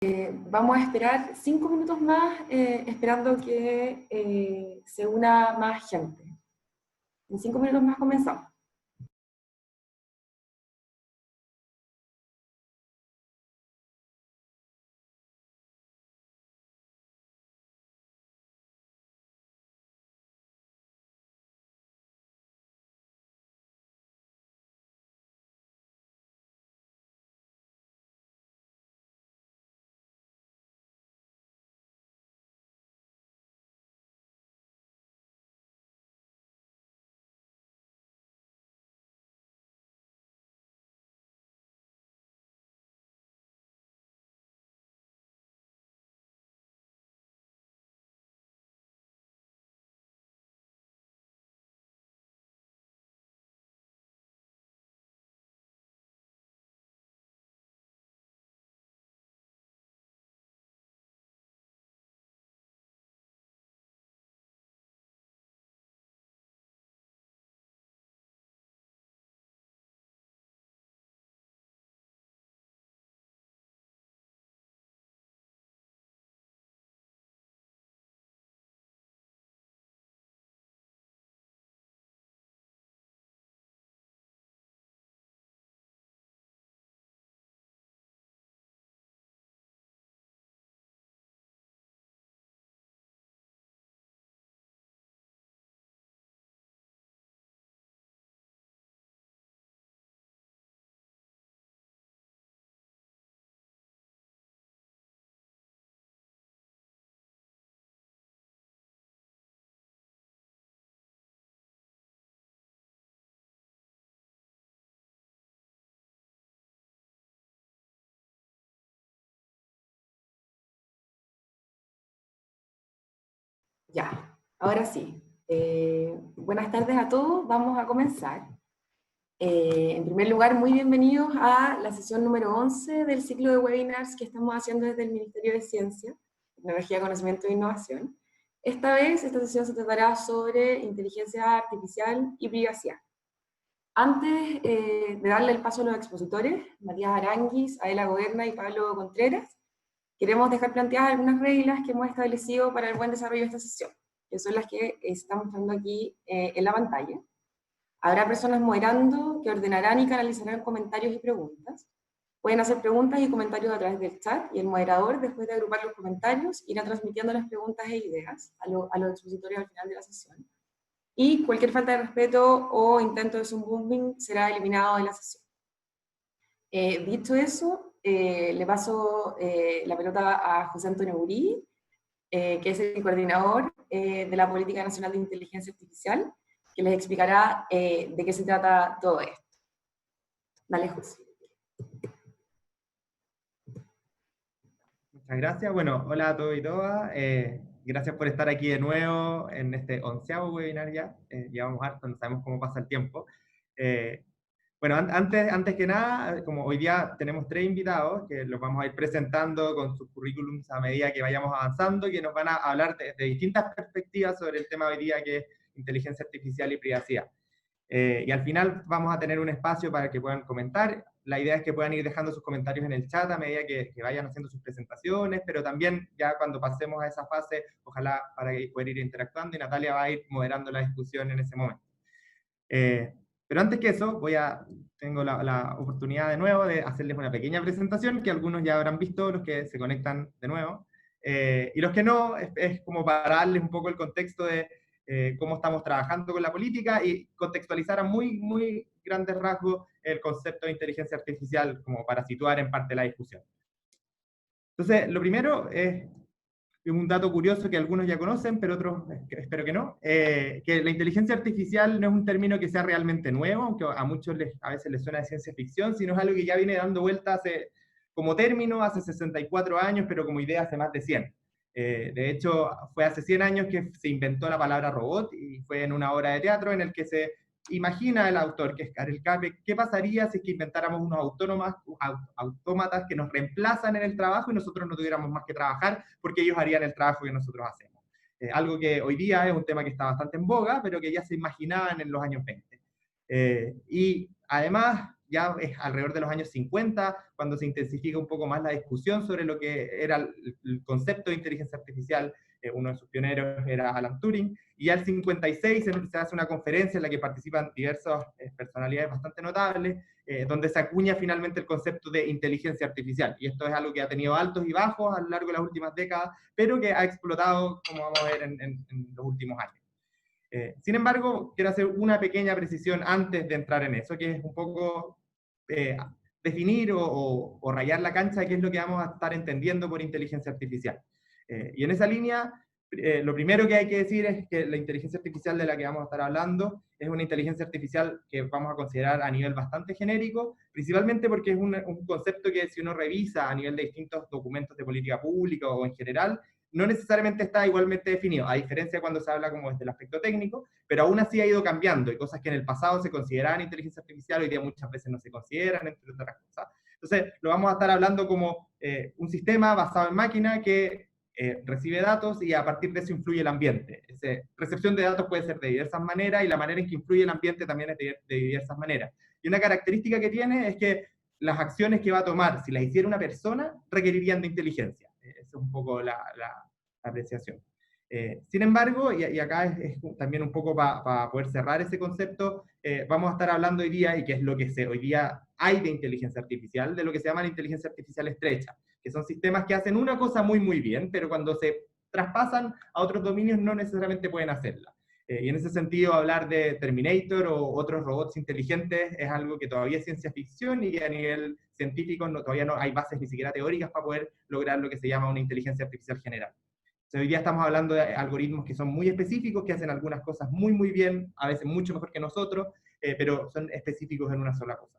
Vamos a esperar 5 minutos más, esperando que se una más gente. En 5 minutos más comenzamos. Ya, ahora sí. Buenas tardes a todos, vamos a comenzar. En primer lugar, muy bienvenidos a la sesión número 11 del ciclo de webinars que estamos haciendo desde el Ministerio de Ciencia, Tecnología, Conocimiento e Innovación. Esta vez, esta sesión se tratará sobre inteligencia artificial y privacidad. Antes de darle el paso a los expositores, Matías Aranguis, Adela Goberna y Pablo Contreras, queremos dejar planteadas algunas reglas que hemos establecido para el buen desarrollo de esta sesión, que son las que está mostrando aquí en la pantalla. Habrá personas moderando que ordenarán y canalizarán comentarios y preguntas. Pueden hacer preguntas y comentarios a través del chat, y el moderador, después de agrupar los comentarios, irá transmitiendo las preguntas e ideas a los expositores al final de la sesión. Y cualquier falta de respeto o intento de Zoom bombing será eliminado de la sesión. Dicho eso, le paso la pelota a José Antonio Urí, que es el coordinador de la Política Nacional de Inteligencia Artificial, que les explicará de qué se trata todo esto. Dale, José. Muchas gracias. Bueno, hola a todos y todas. Gracias por estar aquí de nuevo en este 11º webinar ya. Llevamos harto, no sabemos cómo pasa el tiempo. Bueno, antes que nada, como hoy día tenemos 3 invitados, que los vamos a ir presentando con sus currículums a medida que vayamos avanzando, que nos van a hablar de distintas perspectivas sobre el tema hoy día, que es inteligencia artificial y privacidad. Y al final vamos a tener un espacio para que puedan comentar. La idea es que puedan ir dejando sus comentarios en el chat a medida que vayan haciendo sus presentaciones, pero también ya cuando pasemos a esa fase, ojalá para poder ir interactuando, y Natalia va a ir moderando la discusión en ese momento. Pero antes que eso, tengo la oportunidad de nuevo de hacerles una pequeña presentación que algunos ya habrán visto, los que se conectan de nuevo. Y los que no, es como para darles un poco el contexto de cómo estamos trabajando con la política y contextualizar a muy grandes rasgos el concepto de inteligencia artificial, como para situar en parte la discusión. Entonces, lo primero es un dato curioso que algunos ya conocen, pero otros espero que no, que la inteligencia artificial no es un término que sea realmente nuevo, aunque a muchos a veces les suena de ciencia ficción, sino es algo que ya viene dando vueltas como término hace 64 años, pero como idea hace más de 100. De hecho, fue hace 100 años que se inventó la palabra robot, y fue en una obra de teatro en el que se imagina el autor, que es Karel Capek, qué pasaría si es que inventáramos unos autómatas que nos reemplazan en el trabajo y nosotros no tuviéramos más que trabajar porque ellos harían el trabajo que nosotros hacemos. Algo que hoy día es un tema que está bastante en boga, pero que ya se imaginaban en los años 20. Y además, ya es alrededor de los años 50, cuando se intensifica un poco más la discusión sobre lo que era el concepto de inteligencia artificial. Uno de sus pioneros era Alan Turing, y al 56 se hace una conferencia en la que participan diversas personalidades bastante notables, donde se acuña finalmente el concepto de inteligencia artificial. Y esto es algo que ha tenido altos y bajos a lo largo de las últimas décadas, pero que ha explotado, como vamos a ver, en los últimos años. Sin embargo, quiero hacer una pequeña precisión antes de entrar en eso, que es un poco definir o rayar la cancha de qué es lo que vamos a estar entendiendo por inteligencia artificial. Y en esa línea, lo primero que hay que decir es que la inteligencia artificial de la que vamos a estar hablando es una inteligencia artificial que vamos a considerar a nivel bastante genérico, principalmente porque es un concepto que si uno revisa a nivel de distintos documentos de política pública o en general, no necesariamente está igualmente definido, a diferencia de cuando se habla como desde el aspecto técnico, pero aún así ha ido cambiando, y cosas que en el pasado se consideraban inteligencia artificial, hoy día muchas veces no se consideran, entre otras cosas. Entonces, lo vamos a estar hablando como un sistema basado en máquina que recibe datos y a partir de eso influye el ambiente. Recepción de datos puede ser de diversas maneras y la manera en que influye el ambiente también es de diversas maneras. Y una característica que tiene es que las acciones que va a tomar, si las hiciera una persona, requerirían de inteligencia. Esa es un poco la apreciación. Sin embargo, y acá es también un poco para poder cerrar ese concepto, vamos a estar hablando hoy día, y que es lo que hoy día hay de inteligencia artificial, de lo que se llama la inteligencia artificial estrecha, que son sistemas que hacen una cosa muy, muy bien, pero cuando se traspasan a otros dominios no necesariamente pueden hacerla. Y en ese sentido, hablar de Terminator o otros robots inteligentes es algo que todavía es ciencia ficción y que a nivel científico todavía no hay bases ni siquiera teóricas para poder lograr lo que se llama una inteligencia artificial general. Hoy día estamos hablando de algoritmos que son muy específicos, que hacen algunas cosas muy, muy bien, a veces mucho mejor que nosotros, pero son específicos en una sola cosa.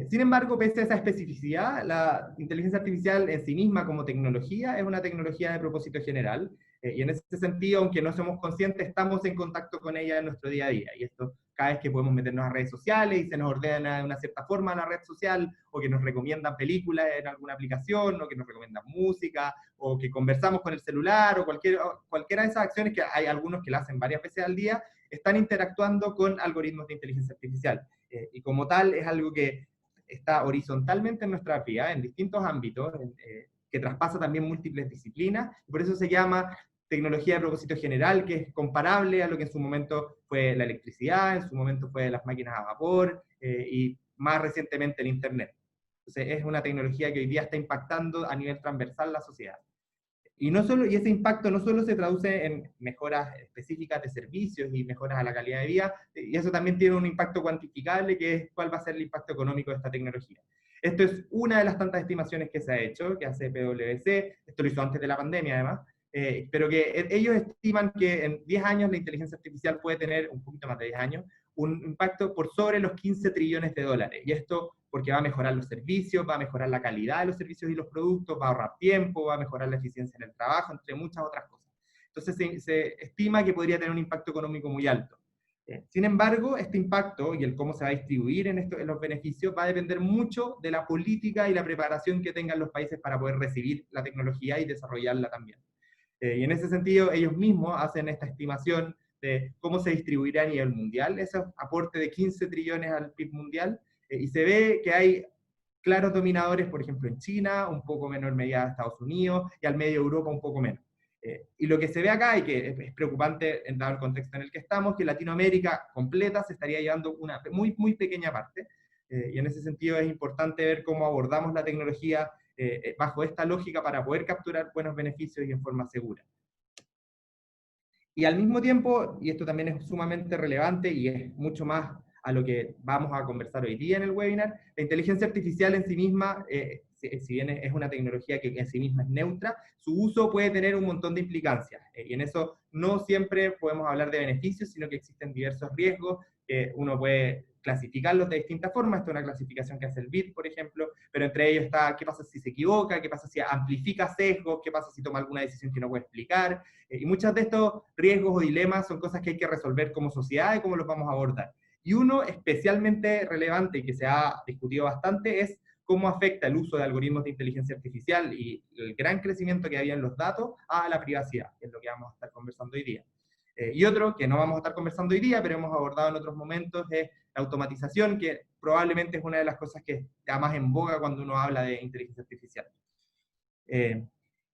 Sin embargo, pese a esa especificidad, la inteligencia artificial en sí misma como tecnología es una tecnología de propósito general, y en ese sentido, aunque no somos conscientes, estamos en contacto con ella en nuestro día a día, y esto cada vez que podemos meternos a redes sociales y se nos ordena de una cierta forma la red social, o que nos recomiendan películas en alguna aplicación, o que nos recomiendan música, o que conversamos con el celular, o cualquiera de esas acciones, que hay algunos que la hacen varias veces al día, están interactuando con algoritmos de inteligencia artificial. Y como tal, es algo que está horizontalmente en nuestra vida, en distintos ámbitos, que traspasa también múltiples disciplinas, y por eso se llama tecnología de propósito general, que es comparable a lo que en su momento fue la electricidad, en su momento fue las máquinas a vapor, y más recientemente el Internet. Entonces es una tecnología que hoy día está impactando a nivel transversal la sociedad. Y ese impacto no solo se traduce en mejoras específicas de servicios y mejoras a la calidad de vida, y eso también tiene un impacto cuantificable, que es cuál va a ser el impacto económico de esta tecnología. Esto es una de las tantas estimaciones que se ha hecho, que hace PwC, esto lo hizo antes de la pandemia además, pero que ellos estiman que en 10 años la inteligencia artificial puede tener, un poquito más de 10 años, un impacto por sobre los 15 trillones de dólares. Y esto porque va a mejorar los servicios, va a mejorar la calidad de los servicios y los productos, va a ahorrar tiempo, va a mejorar la eficiencia en el trabajo, entre muchas otras cosas. Entonces se estima que podría tener un impacto económico muy alto. Sin embargo, este impacto y el cómo se va a distribuir en los beneficios va a depender mucho de la política y la preparación que tengan los países para poder recibir la tecnología y desarrollarla también. Y en ese sentido, ellos mismos hacen esta estimación de cómo se distribuirá a nivel mundial ese aporte de 15 trillones al PIB mundial, y se ve que hay claros dominadores, por ejemplo, en China, un poco menor medida de Estados Unidos, y al medio Europa un poco menos. Y lo que se ve acá, y que es preocupante dado el contexto en el que estamos, que Latinoamérica completa se estaría llevando una muy, muy pequeña parte, y en ese sentido es importante ver cómo abordamos la tecnología bajo esta lógica para poder capturar buenos beneficios y en forma segura. Y al mismo tiempo, y esto también es sumamente relevante y es mucho más a lo que vamos a conversar hoy día en el webinar, la inteligencia artificial en sí misma, si bien es una tecnología que en sí misma es neutra, su uso puede tener un montón de implicancias, y en eso no siempre podemos hablar de beneficios, sino que existen diversos riesgos, uno puede clasificarlos de distintas formas. Esta es una clasificación que hace el BIT, por ejemplo, pero entre ellos está qué pasa si se equivoca, qué pasa si amplifica sesgos, qué pasa si toma alguna decisión que no puede explicar, y muchos de estos riesgos o dilemas son cosas que hay que resolver como sociedad y cómo los vamos a abordar. Y uno especialmente relevante y que se ha discutido bastante es cómo afecta el uso de algoritmos de inteligencia artificial y el gran crecimiento que había en los datos a la privacidad, que es lo que vamos a estar conversando hoy día. Y otro que no vamos a estar conversando hoy día, pero hemos abordado en otros momentos, es la automatización, que probablemente es una de las cosas que está más en boga cuando uno habla de inteligencia artificial.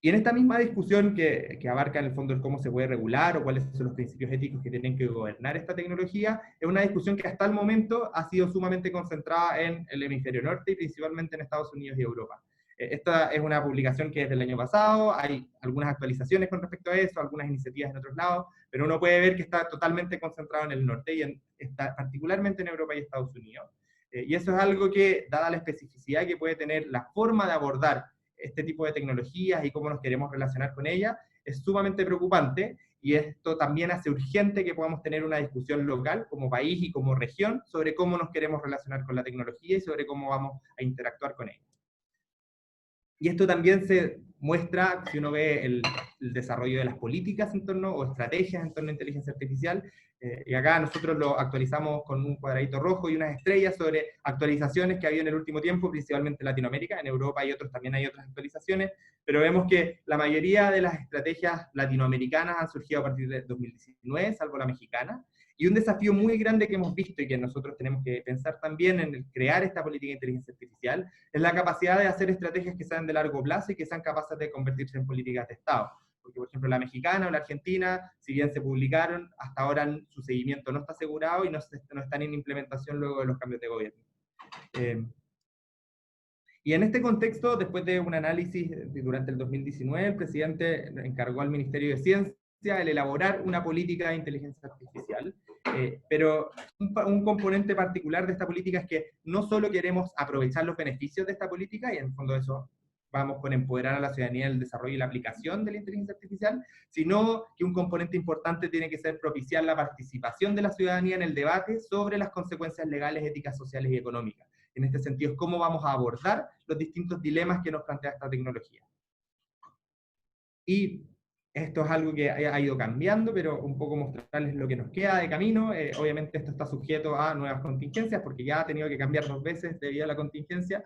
Y en esta misma discusión que abarca en el fondo el cómo se puede regular o cuáles son los principios éticos que tienen que gobernar esta tecnología, es una discusión que hasta el momento ha sido sumamente concentrada en el hemisferio norte y principalmente en Estados Unidos y Europa. Esta es una publicación que es del año pasado, hay algunas actualizaciones con respecto a eso, algunas iniciativas en otros lados, pero uno puede ver que está totalmente concentrado en el norte y está particularmente en Europa y Estados Unidos. Y eso es algo que, dada la especificidad que puede tener la forma de abordar este tipo de tecnologías y cómo nos queremos relacionar con ellas, es sumamente preocupante, y esto también hace urgente que podamos tener una discusión local como país y como región sobre cómo nos queremos relacionar con la tecnología y sobre cómo vamos a interactuar con ella. Y esto también se muestra, si uno ve el desarrollo de las políticas en torno, o estrategias en torno a inteligencia artificial, y acá nosotros lo actualizamos con un cuadradito rojo y unas estrellas sobre actualizaciones que había en el último tiempo, principalmente en Latinoamérica. En Europa y otros también hay otras actualizaciones, pero vemos que la mayoría de las estrategias latinoamericanas han surgido a partir de 2019, salvo la mexicana. Y un desafío muy grande que hemos visto y que nosotros tenemos que pensar también en crear esta política de inteligencia artificial es la capacidad de hacer estrategias que sean de largo plazo y que sean capaces de convertirse en políticas de Estado. Porque, por ejemplo, la mexicana o la argentina, si bien se publicaron, hasta ahora su seguimiento no está asegurado y no están en implementación luego de los cambios de gobierno. Y en este contexto, después de un análisis durante el 2019, el presidente encargó al Ministerio de Ciencia el elaborar una política de inteligencia artificial, pero un componente particular de esta política es que no solo queremos aprovechar los beneficios de esta política, y en el fondo eso vamos con empoderar a la ciudadanía en el desarrollo y la aplicación de la inteligencia artificial, sino que un componente importante tiene que ser propiciar la participación de la ciudadanía en el debate sobre las consecuencias legales, éticas, sociales y económicas. En este sentido, es cómo vamos a abordar los distintos dilemas que nos plantea esta tecnología. Y esto es algo que ha ido cambiando, pero un poco mostrarles lo que nos queda de camino. Obviamente esto está sujeto a nuevas contingencias, porque ya ha tenido que cambiar 2 veces debido a la contingencia,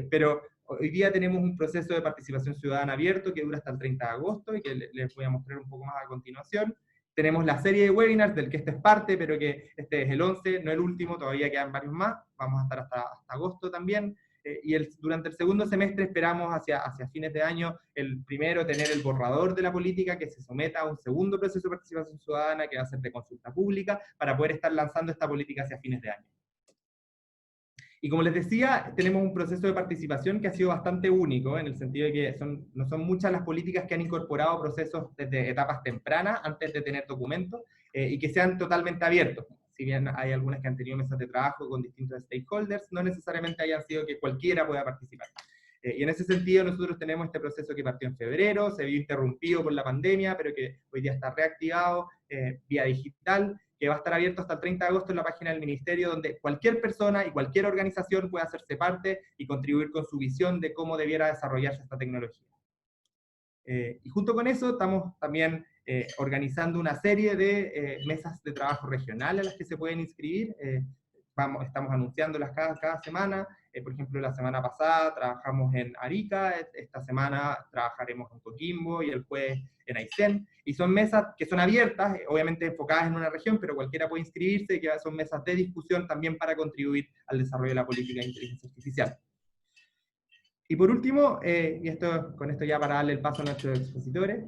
pero hoy día tenemos un proceso de participación ciudadana abierto que dura hasta el 30 de agosto y que les voy a mostrar un poco más a continuación. Tenemos la serie de webinars del que este es parte, pero que este es el 11, no el último, todavía quedan varios más, vamos a estar hasta agosto también. Y durante el segundo semestre esperamos hacia fines de año, el primero, tener el borrador de la política que se someta a un segundo proceso de participación ciudadana que va a ser de consulta pública para poder estar lanzando esta política hacia fines de año. Y como les decía, tenemos un proceso de participación que ha sido bastante único, en el sentido de que no son muchas las políticas que han incorporado procesos desde etapas tempranas, antes de tener documentos, y que sean totalmente abiertos. Si bien hay algunas que han tenido mesas de trabajo con distintos stakeholders, no necesariamente hayan sido que cualquiera pueda participar. Y en ese sentido nosotros tenemos este proceso que partió en febrero, se vio interrumpido por la pandemia, pero que hoy día está reactivado vía digital, que va a estar abierto hasta el 30 de agosto en la página del Ministerio, donde cualquier persona y cualquier organización puede hacerse parte y contribuir con su visión de cómo debiera desarrollarse esta tecnología. Y junto con eso estamos también organizando una serie de mesas de trabajo regionales a las que se pueden inscribir. Estamos anunciándolas cada semana. Por ejemplo, la semana pasada trabajamos en Arica, esta semana trabajaremos en Coquimbo y el jueves en Aysén. Y son mesas que son abiertas, obviamente enfocadas en una región, pero cualquiera puede inscribirse, y que son mesas de discusión también para contribuir al desarrollo de la política de inteligencia artificial. Y por último, con esto ya para darle el paso a nuestros expositores,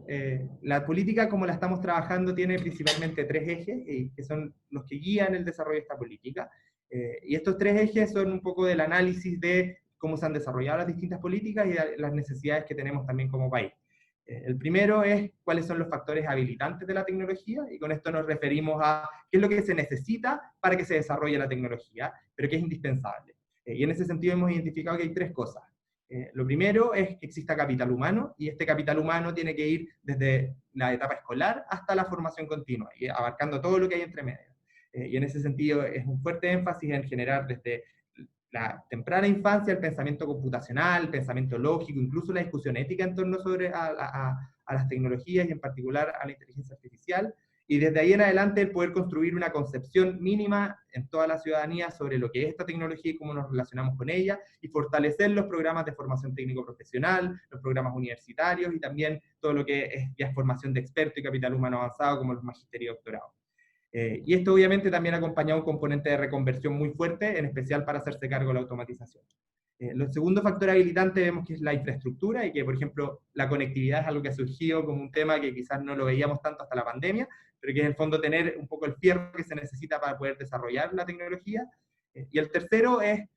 la política como la estamos trabajando tiene principalmente 3 ejes, que son los que guían el desarrollo de esta política. Y estos 3 ejes son un poco del análisis de cómo se han desarrollado las distintas políticas y de las necesidades que tenemos también como país. El primero es cuáles son los factores habilitantes de la tecnología, y con esto nos referimos a qué es lo que se necesita para que se desarrolle la tecnología, pero que es indispensable. Y en ese sentido hemos identificado que hay 3 cosas. Lo primero es que exista capital humano, y este capital humano tiene que ir desde la etapa escolar hasta la formación continua, y abarcando todo lo que hay entre medio. Y en ese sentido es un fuerte énfasis en generar desde la temprana infancia el pensamiento computacional, el pensamiento lógico, incluso la discusión ética en torno a las tecnologías y en particular a la inteligencia artificial, y desde ahí en adelante el poder construir una concepción mínima en toda la ciudadanía sobre lo que es esta tecnología y cómo nos relacionamos con ella, y fortalecer los programas de formación técnico-profesional, los programas universitarios y también todo lo que es ya formación de experto y capital humano avanzado como los magisterios y doctorados. Y esto obviamente también acompaña un componente de reconversión muy fuerte, en especial para hacerse cargo de la automatización. El segundo factor habilitante vemos que es la infraestructura, y que, por ejemplo, la conectividad es algo que ha surgido como un tema que quizás no lo veíamos tanto hasta la pandemia, pero que es en el fondo tener un poco el fierro que se necesita para poder desarrollar la tecnología. Y el tercero es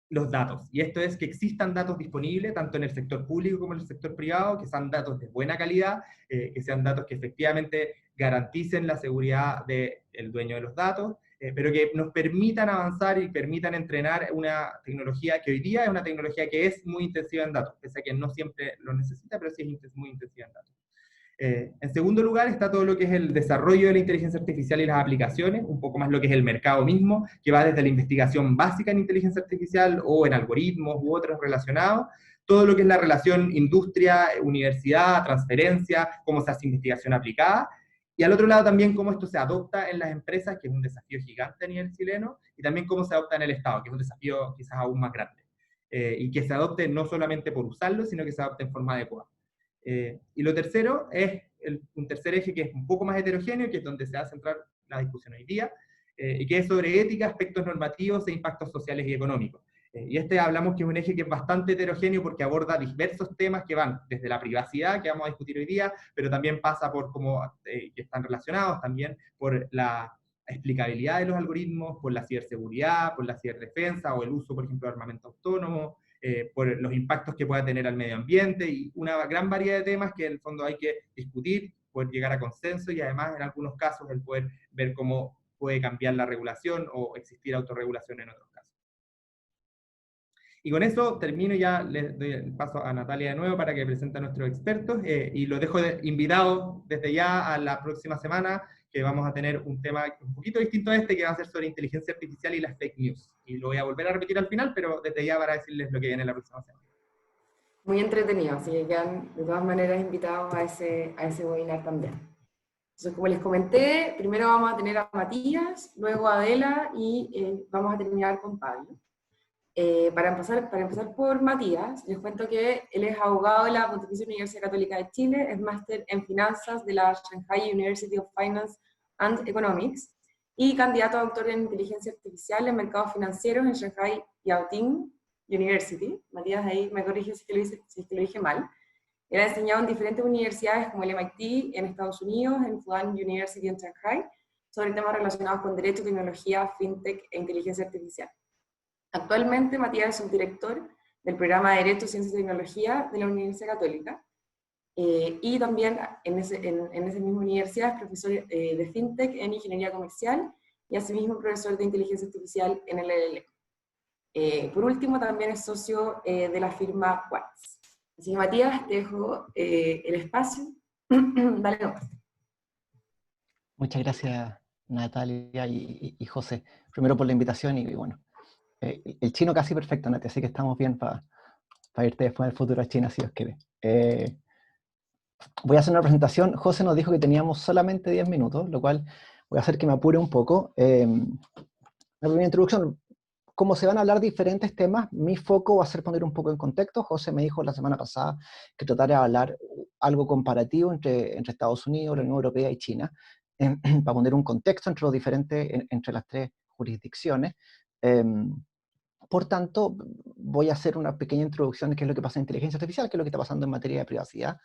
los datos, y esto es que existan datos disponibles tanto en el sector público como en el sector privado, que sean datos de buena calidad, que sean datos que efectivamente garanticen la seguridad del dueño de los datos, pero que nos permitan avanzar y permitan entrenar una tecnología que hoy día es una tecnología que es muy intensiva en datos, pese a que no siempre lo necesita, pero sí es muy intensiva en datos. En segundo lugar está todo lo que es el desarrollo de la inteligencia artificial y las aplicaciones, un poco más lo que es el mercado mismo, que va desde la investigación básica en inteligencia artificial o en algoritmos u otros relacionados, todo lo que es la relación industria-universidad, transferencia, cómo se hace investigación aplicada, y al otro lado también cómo esto se adopta en las empresas, que es un desafío gigante a nivel chileno, y también cómo se adopta en el Estado, que es un desafío quizás aún más grande, y que se adopte no solamente por usarlo, sino que se adopte en forma adecuada. Y lo tercero es un tercer eje que es un poco más heterogéneo, que es donde se va a centrar la discusión hoy día, y que es sobre ética, aspectos normativos e impactos sociales y económicos. Y hablamos que es un eje que es bastante heterogéneo porque aborda diversos temas que van desde la privacidad, que vamos a discutir hoy día, pero también pasa por cómo que están relacionados, también por la explicabilidad de los algoritmos, por la ciberseguridad, por la ciberdefensa o el uso, por ejemplo, de armamento autónomo, por los impactos que pueda tener al medio ambiente, y una gran variedad de temas que en el fondo hay que discutir, poder llegar a consenso, y además en algunos casos el poder ver cómo puede cambiar la regulación o existir autorregulación en otros casos. Y con eso termino, ya les doy el paso a Natalia de nuevo para que presente a nuestros expertos, y los dejo invitados desde ya a la próxima semana, que vamos a tener un tema un poquito distinto a este, que va a ser sobre inteligencia artificial y las fake news. Y lo voy a volver a repetir al final, pero desde ya para decirles lo que viene la próxima semana. Muy entretenido, así que quedan de todas maneras invitados a ese webinar también. Entonces, como les comenté, primero vamos a tener a Matías, luego a Adela y vamos a terminar con Pablo. Para empezar por Matías, les cuento que él es abogado de la Pontificia Universidad Católica de Chile, es máster en finanzas de la Shanghai University of Finance and Economics y candidato a doctor en inteligencia artificial en mercados financieros en Shanghai Yaoting University. Matías ahí me corrige si es que lo dije mal. Él ha enseñado en diferentes universidades como el MIT en Estados Unidos, en Fudan University en Shanghai, sobre temas relacionados con derecho, tecnología, fintech e inteligencia artificial. Actualmente Matías es subdirector del programa de Derecho, Ciencia y Tecnología de la Universidad Católica, y también en esa misma universidad es profesor de fintech en ingeniería comercial y asimismo profesor de inteligencia artificial en el LLM. Por último, también es socio de la firma Watts. Así que Matías, te dejo el espacio. Dale nomás. Muchas gracias, Natalia y José. Primero por la invitación y bueno, el chino casi perfecto, Nati, así que estamos bien para irte después del futuro a China, si Dios quiere. Voy a hacer una presentación. José nos dijo que teníamos solamente 10 minutos, lo cual voy a hacer que me apure un poco. La primera introducción, como se van a hablar diferentes temas, mi foco va a ser poner un poco en contexto. José me dijo la semana pasada que tratara de hablar algo comparativo entre Estados Unidos, la Unión Europea y China, para poner un contexto entre los diferentes, entre las tres jurisdicciones. Por tanto, voy a hacer una pequeña introducción de qué es lo que pasa en inteligencia artificial, qué es lo que está pasando en materia de privacidad,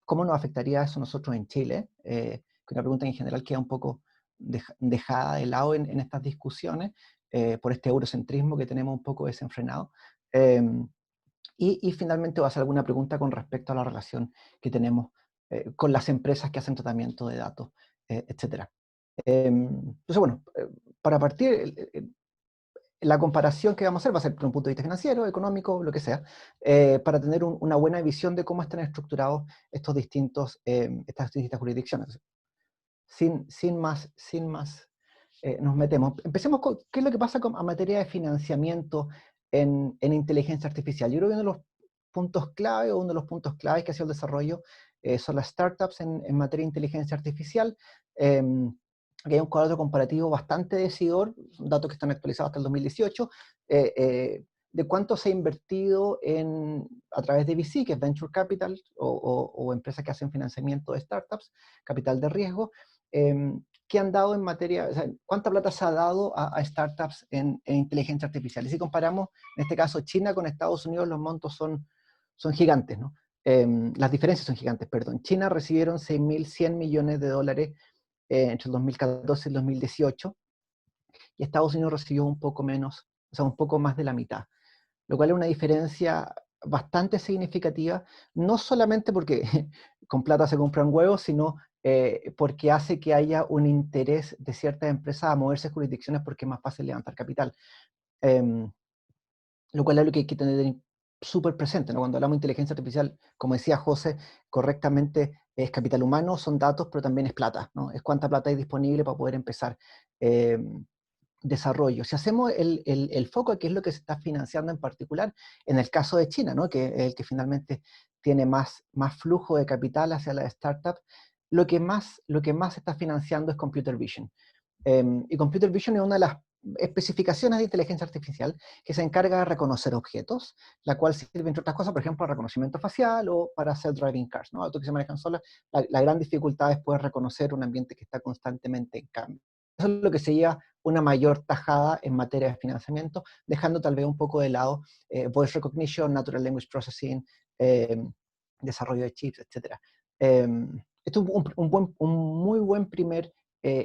cómo nos afectaría eso a nosotros en Chile, que una pregunta en general queda un poco dejada de lado en estas discusiones, por este eurocentrismo que tenemos un poco desenfrenado. Y finalmente voy a hacer alguna pregunta con respecto a la relación que tenemos con las empresas que hacen tratamiento de datos, etc. Entonces, bueno, para partir, la comparación que vamos a hacer va a ser desde un punto de vista financiero, económico, lo que sea, para tener una buena visión de cómo están estructurados estas distintas jurisdicciones. Sin más nos metemos. Empecemos con qué es lo que pasa a materia de financiamiento en inteligencia artificial. Yo creo que uno de los puntos clave, o uno de los puntos claves que ha sido el desarrollo son las startups en materia de inteligencia artificial. Aquí hay un cuadro comparativo bastante decidor, datos que están actualizados hasta el 2018, de cuánto se ha invertido a través de VC, que es Venture Capital, o empresas que hacen financiamiento de startups, capital de riesgo, que han dado en materia, o sea, cuánta plata se ha dado a startups en inteligencia artificial. Y si comparamos, en este caso, China con Estados Unidos, los montos son gigantes, ¿no? Las diferencias son gigantes, perdón. China recibieron 6.100 millones de dólares entre el 2014 y el 2018, y Estados Unidos recibió un poco menos, o sea, un poco más de la mitad, lo cual es una diferencia bastante significativa, no solamente porque con plata se compran huevos, sino porque hace que haya un interés de ciertas empresas a moverse a jurisdicciones porque es más fácil levantar capital. Lo cual es lo que hay que tener súper presente, ¿no? Cuando hablamos de inteligencia artificial, como decía José, correctamente es capital humano, son datos, pero también es plata, ¿no? Es cuánta plata hay disponible para poder empezar desarrollo. Si hacemos el foco a qué es lo que se está financiando en particular, en el caso de China, ¿no? Que es el que finalmente tiene más flujo de capital hacia la startup, lo que más se está financiando es Computer Vision. Y Computer Vision es una de las especificaciones de inteligencia artificial que se encarga de reconocer objetos, la cual sirve, entre otras cosas, por ejemplo, para reconocimiento facial o para self-driving cars, ¿no? Autos que se manejan solas. La gran dificultad es poder reconocer un ambiente que está constantemente en cambio. Eso es lo que se lleva una mayor tajada en materia de financiamiento, dejando tal vez un poco de lado voice recognition, natural language processing, desarrollo de chips, etc. Esto es un muy buen primer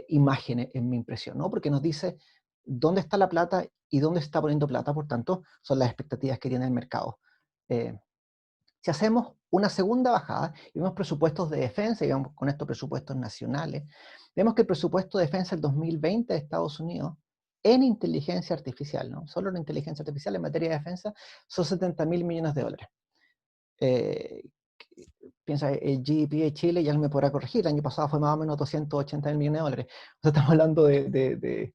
imagen en mi impresión, ¿no? Porque nos dice dónde está la plata y dónde se está poniendo plata, por tanto, son las expectativas que tiene el mercado. Si hacemos una segunda bajada y vemos presupuestos de defensa, y vemos con estos presupuestos nacionales, vemos que el presupuesto de defensa del 2020 de Estados Unidos en inteligencia artificial, ¿no? Solo en inteligencia artificial en materia de defensa, son 70.000 millones de dólares. Piensa, el GDP de Chile, ya me podrá corregir, el año pasado fue más o menos 280.000 millones de dólares. O sea, estamos hablando de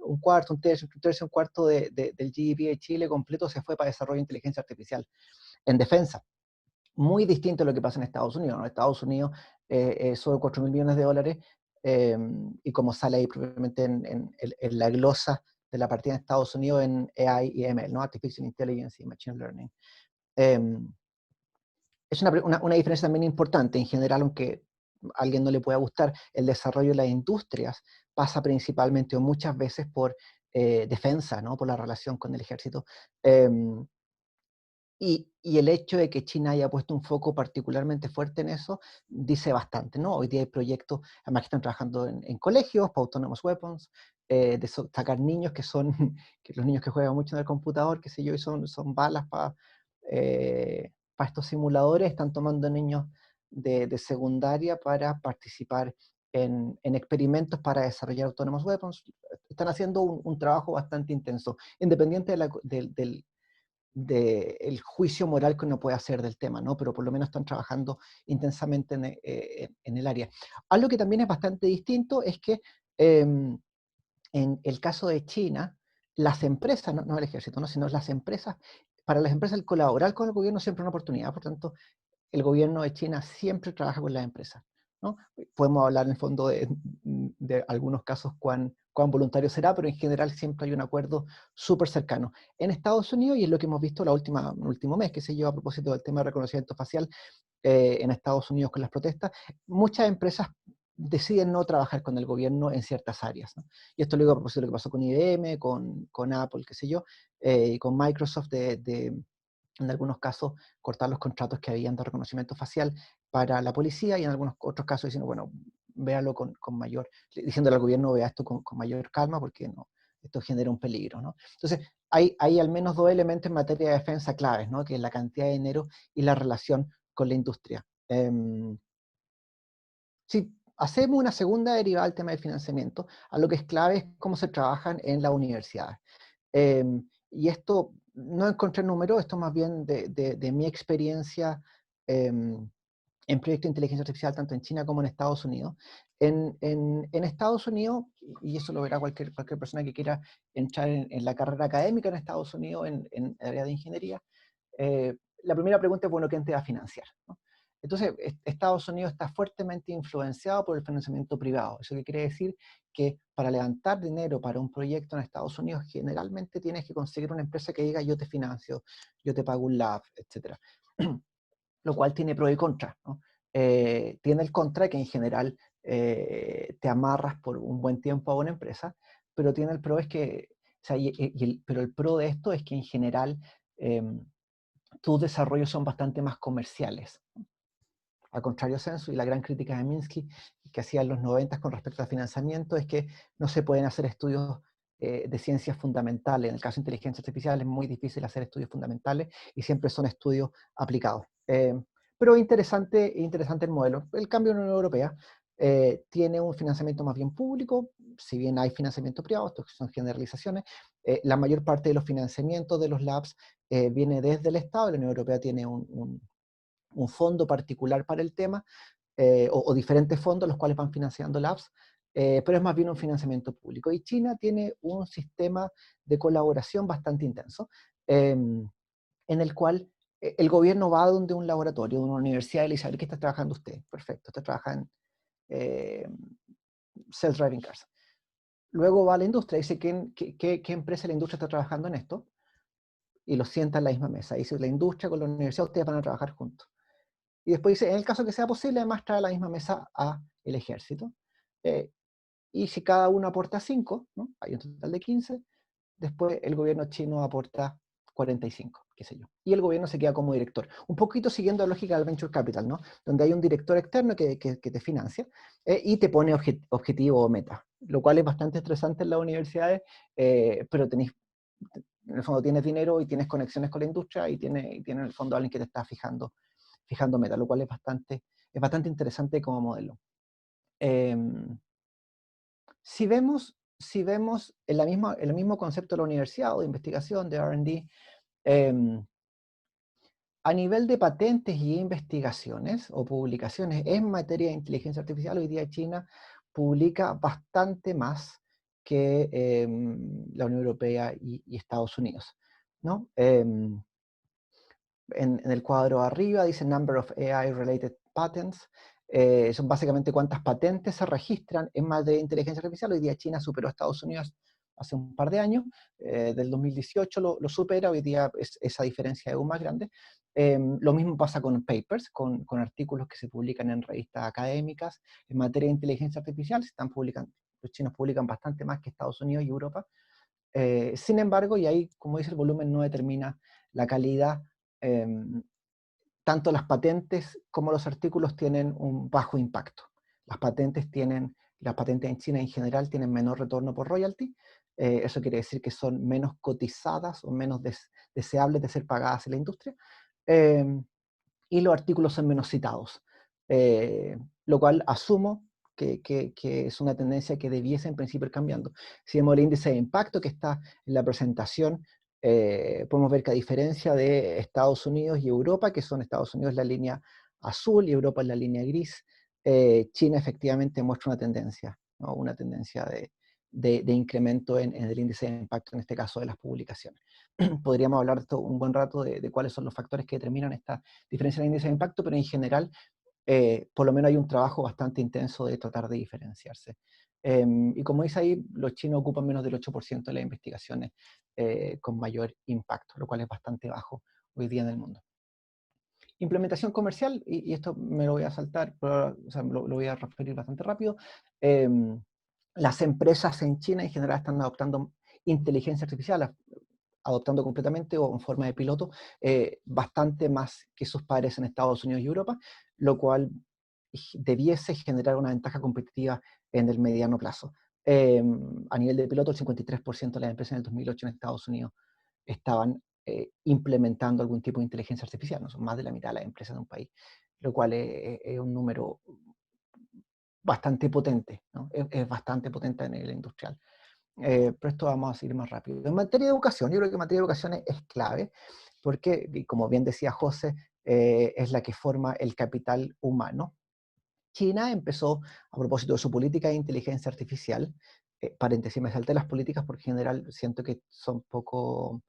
un cuarto, un tercio, un cuarto del GDP de Chile completo se fue para desarrollo de inteligencia artificial en defensa. Muy distinto a lo que pasa en Estados Unidos, ¿no? Estados Unidos son 4.000 millones de dólares, y como sale ahí probablemente en la glosa de la partida de Estados Unidos en AI y ML, ¿no? Artificial Intelligence y Machine Learning. Es una diferencia también importante. En general, aunque a alguien no le pueda gustar, el desarrollo de las industrias pasa principalmente o muchas veces por defensa, ¿no? Por la relación con el ejército. Y el hecho de que China haya puesto un foco particularmente fuerte en eso, dice bastante, ¿no? Hoy día hay proyectos, además que están trabajando en colegios, para autonomous weapons, de sacar niños que son, que los niños que juegan mucho en el computador, qué sé yo, y son balas para estos simuladores, están tomando niños de secundaria para participar en experimentos para desarrollar autonomous weapons. Están haciendo un trabajo bastante intenso, independiente del juicio moral que uno puede hacer del tema, ¿no? Pero por lo menos están trabajando intensamente en el área. Algo que también es bastante distinto es que en el caso de China, las empresas, no el ejército, ¿no? Sino las empresas, para las empresas el colaborar con el gobierno siempre es una oportunidad, por tanto, el gobierno de China siempre trabaja con las empresas, ¿no? Podemos hablar en el fondo de algunos casos cuán voluntario será, pero en general siempre hay un acuerdo súper cercano. En Estados Unidos, y es lo que hemos visto el último mes, que se lleva a propósito del tema de reconocimiento facial en Estados Unidos con las protestas, muchas empresas deciden no trabajar con el gobierno en ciertas áreas, ¿no? Y esto lo digo a propósito de lo que pasó con IBM, con Apple, qué sé yo, y con Microsoft en algunos casos, cortar los contratos que habían de reconocimiento facial para la policía, y en algunos otros casos diciendo, bueno, véalo con mayor, diciéndole al gobierno, vea esto con mayor calma, porque no, esto genera un peligro, ¿no? Entonces, hay al menos dos elementos en materia de defensa claves, ¿no? Que es la cantidad de dinero y la relación con la industria. Si hacemos una segunda derivada al tema del financiamiento, a lo que es clave es cómo se trabajan en las universidades. Y esto, no encontré números, esto más bien de mi experiencia en proyectos de inteligencia artificial, tanto en China como en Estados Unidos. En Estados Unidos, y eso lo verá cualquier persona que quiera entrar en la carrera académica en Estados Unidos, en el área de ingeniería, la primera pregunta es, bueno, ¿quién te va a financiar, ¿no? Entonces, Estados Unidos está fuertemente influenciado por el financiamiento privado. ¿Eso qué quiere decir? Que para levantar dinero para un proyecto en Estados Unidos, generalmente tienes que conseguir una empresa que diga yo te financio, yo te pago un lab, etc. Lo cual tiene pro y contra, ¿no? Tiene el contra que en general te amarras por un buen tiempo a una empresa, pero tiene el pro es que, o sea, pero el pro de esto es que en general tus desarrollos son bastante más comerciales. A contrario censo, y la gran crítica de Minsky que hacía en los 90 con respecto al financiamiento es que no se pueden hacer estudios de ciencias fundamentales. En el caso de inteligencia artificial es muy difícil hacer estudios fundamentales y siempre son estudios aplicados. Pero interesante el modelo. El cambio en la Unión Europea tiene un financiamiento más bien público, si bien hay financiamiento privado, estos son generalizaciones. La mayor parte de los financiamientos de los labs viene desde el Estado. La Unión Europea tiene un fondo particular para el tema, o diferentes fondos los cuales van financiando labs, pero es más bien un financiamiento público. Y China tiene un sistema de colaboración bastante intenso, en el cual el gobierno va donde un laboratorio, de una universidad, y le dice, a ver, ¿qué está trabajando usted? Perfecto, usted trabaja en self-driving cars. Luego va a la industria y dice, ¿qué empresa de la industria está trabajando en esto? Y los sienta en la misma mesa. Y dice, la industria con la universidad, ustedes van a trabajar juntos. Y después dice, en el caso que sea posible, además trae a la misma mesa a el ejército. Y si cada uno aporta 5, ¿no? Hay un total de 15, después el gobierno chino aporta 45, qué sé yo. Y el gobierno se queda como director. Un poquito siguiendo la lógica del Venture Capital, ¿no? Donde hay un director externo que te financia y te pone objetivo o meta, lo cual es bastante estresante en las universidades, pero en el fondo tienes dinero y tienes conexiones con la industria y tiene en el fondo alguien que te está fijando meta, lo cual es bastante interesante como modelo. Si vemos el mismo concepto de la universidad o de investigación, de R&D, a nivel de patentes y investigaciones o publicaciones en materia de inteligencia artificial, hoy día China publica bastante más que la Unión Europea y Estados Unidos, ¿no? En el cuadro arriba dice Number of AI-related patents. Son básicamente cuántas patentes se registran en materia de inteligencia artificial. Hoy día China superó a Estados Unidos hace un par de años. Del 2018 lo supera, hoy día esa diferencia es aún más grande. Lo mismo pasa con papers, con artículos que se publican en revistas académicas en materia de inteligencia artificial. Los chinos publican bastante más que Estados Unidos y Europa. Sin embargo, y ahí, como dice, el volumen no determina la calidad. Tanto las patentes como los artículos tienen un bajo impacto. Las patentes en China en general tienen menor retorno por royalty. Eso quiere decir que son menos cotizadas o menos deseables de ser pagadas en la industria. Y los artículos son menos citados. Lo cual asumo que es una tendencia que debiese en principio ir cambiando. Si vemos el índice de impacto que está en la presentación, podemos ver que a diferencia de Estados Unidos y Europa, que son Estados Unidos la línea azul y Europa en la línea gris, China efectivamente muestra una tendencia, ¿no? Una tendencia de incremento en el índice de impacto, en este caso de las publicaciones. Podríamos hablar de esto un buen rato de cuáles son los factores que determinan esta diferencia en el índice de impacto, pero en general, por lo menos hay un trabajo bastante intenso de tratar de diferenciarse. Y como dice ahí, los chinos ocupan menos del 8% de las investigaciones con mayor impacto, lo cual es bastante bajo hoy día en el mundo. Implementación comercial, y esto me lo voy a saltar, pero, o sea, lo voy a referir bastante rápido. Las empresas en China en general están adoptando inteligencia artificial, adoptando completamente o en forma de piloto, bastante más que sus pares en Estados Unidos y Europa, lo cual debiese generar una ventaja competitiva en el mediano plazo. A nivel de piloto, el 53% de las empresas en el 2008 en Estados Unidos estaban implementando algún tipo de inteligencia artificial, no son más de la mitad de las empresas de un país, lo cual es un número bastante potente, ¿no? Es bastante potente a nivel industrial. Pero esto vamos a seguir más rápido. En materia de educación, yo creo que en materia de educación es clave, porque, como bien decía José, es la que forma el capital humano. China empezó, a propósito de su política de inteligencia artificial, paréntesis, me salté las políticas porque en general siento que son poco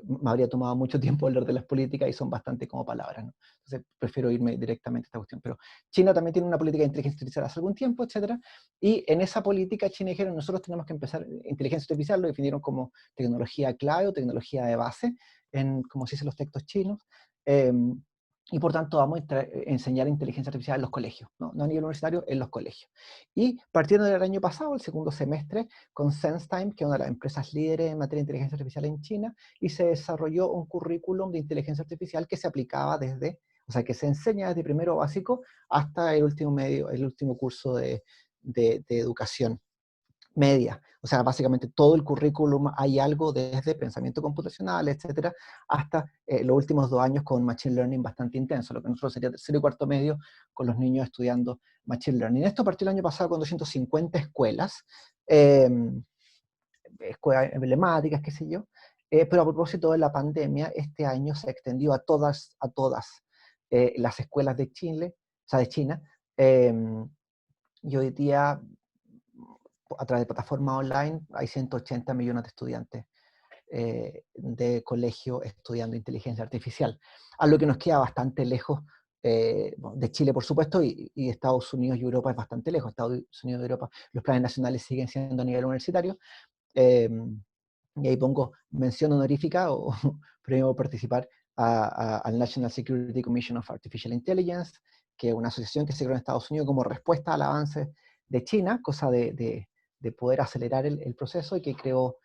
me habría tomado mucho tiempo hablar de las políticas y son bastante como palabras, ¿no? Entonces prefiero irme directamente a esta cuestión. Pero China también tiene una política de inteligencia artificial hace algún tiempo, etcétera, y en esa política China dijeron, nosotros tenemos que empezar, inteligencia artificial lo definieron como tecnología clave o tecnología de base, como se dice en los textos chinos, y por tanto vamos a enseñar inteligencia artificial en los colegios, ¿no? No a nivel universitario, en los colegios. Y partiendo del año pasado, el segundo semestre, con SenseTime, que es una de las empresas líderes en materia de inteligencia artificial en China, y se desarrolló un currículum de inteligencia artificial que se aplicaba desde, o sea, que se enseña desde primero básico hasta el último curso de educación media. O sea, básicamente todo el currículum hay algo desde pensamiento computacional, etcétera, hasta los últimos 2 años con Machine Learning bastante intenso, lo que nosotros sería tercero y cuarto medio con los niños estudiando Machine Learning. Esto partió el año pasado con 250 escuelas, escuelas emblemáticas, qué sé yo, pero a propósito de la pandemia, este año se extendió a todas las escuelas de Chile, o sea, de China, y hoy día a través de plataformas online hay 180 millones de estudiantes de colegio estudiando inteligencia artificial, a lo que nos queda bastante lejos de Chile, por supuesto, y Estados Unidos y Europa es bastante lejos. Estados Unidos y Europa, los planes nacionales siguen siendo a nivel universitario, y ahí pongo mención honorífica o premio por participar al National Security Commission of Artificial Intelligence, que es una asociación que se creó en Estados Unidos como respuesta al avance de China, cosa de poder acelerar el proceso, y que creó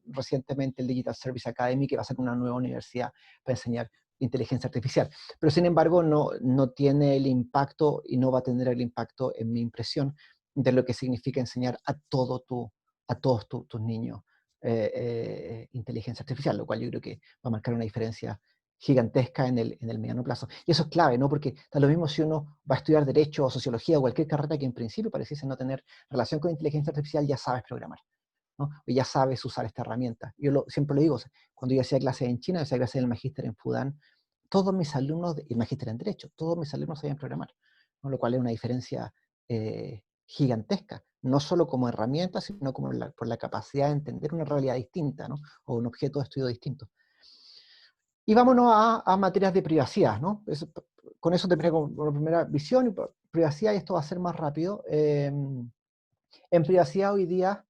recientemente el Digital Service Academy, que va a ser una nueva universidad para enseñar inteligencia artificial. Pero sin embargo no tiene el impacto y no va a tener el impacto, en mi impresión, de lo que significa enseñar a todos tus niños inteligencia artificial, lo cual yo creo que va a marcar una diferencia gigantesca en el mediano plazo. Y eso es clave, ¿no? Porque da lo mismo si uno va a estudiar Derecho o Sociología o cualquier carrera que en principio pareciese no tener relación con inteligencia artificial, ya sabes programar, ¿no? O ya sabes usar esta herramienta. Siempre lo digo, cuando yo hacía clases en China, yo hacía clases en el magíster en Fudan, todos mis alumnos, y el magíster en Derecho, todos mis alumnos sabían programar, ¿no? Lo cual es una diferencia gigantesca, no solo como herramienta, sino como por la capacidad de entender una realidad distinta, ¿no? O un objeto de estudio distinto. Y vámonos a materias de privacidad, ¿no? Con eso terminé con la primera visión, y privacidad, y esto va a ser más rápido. En privacidad hoy día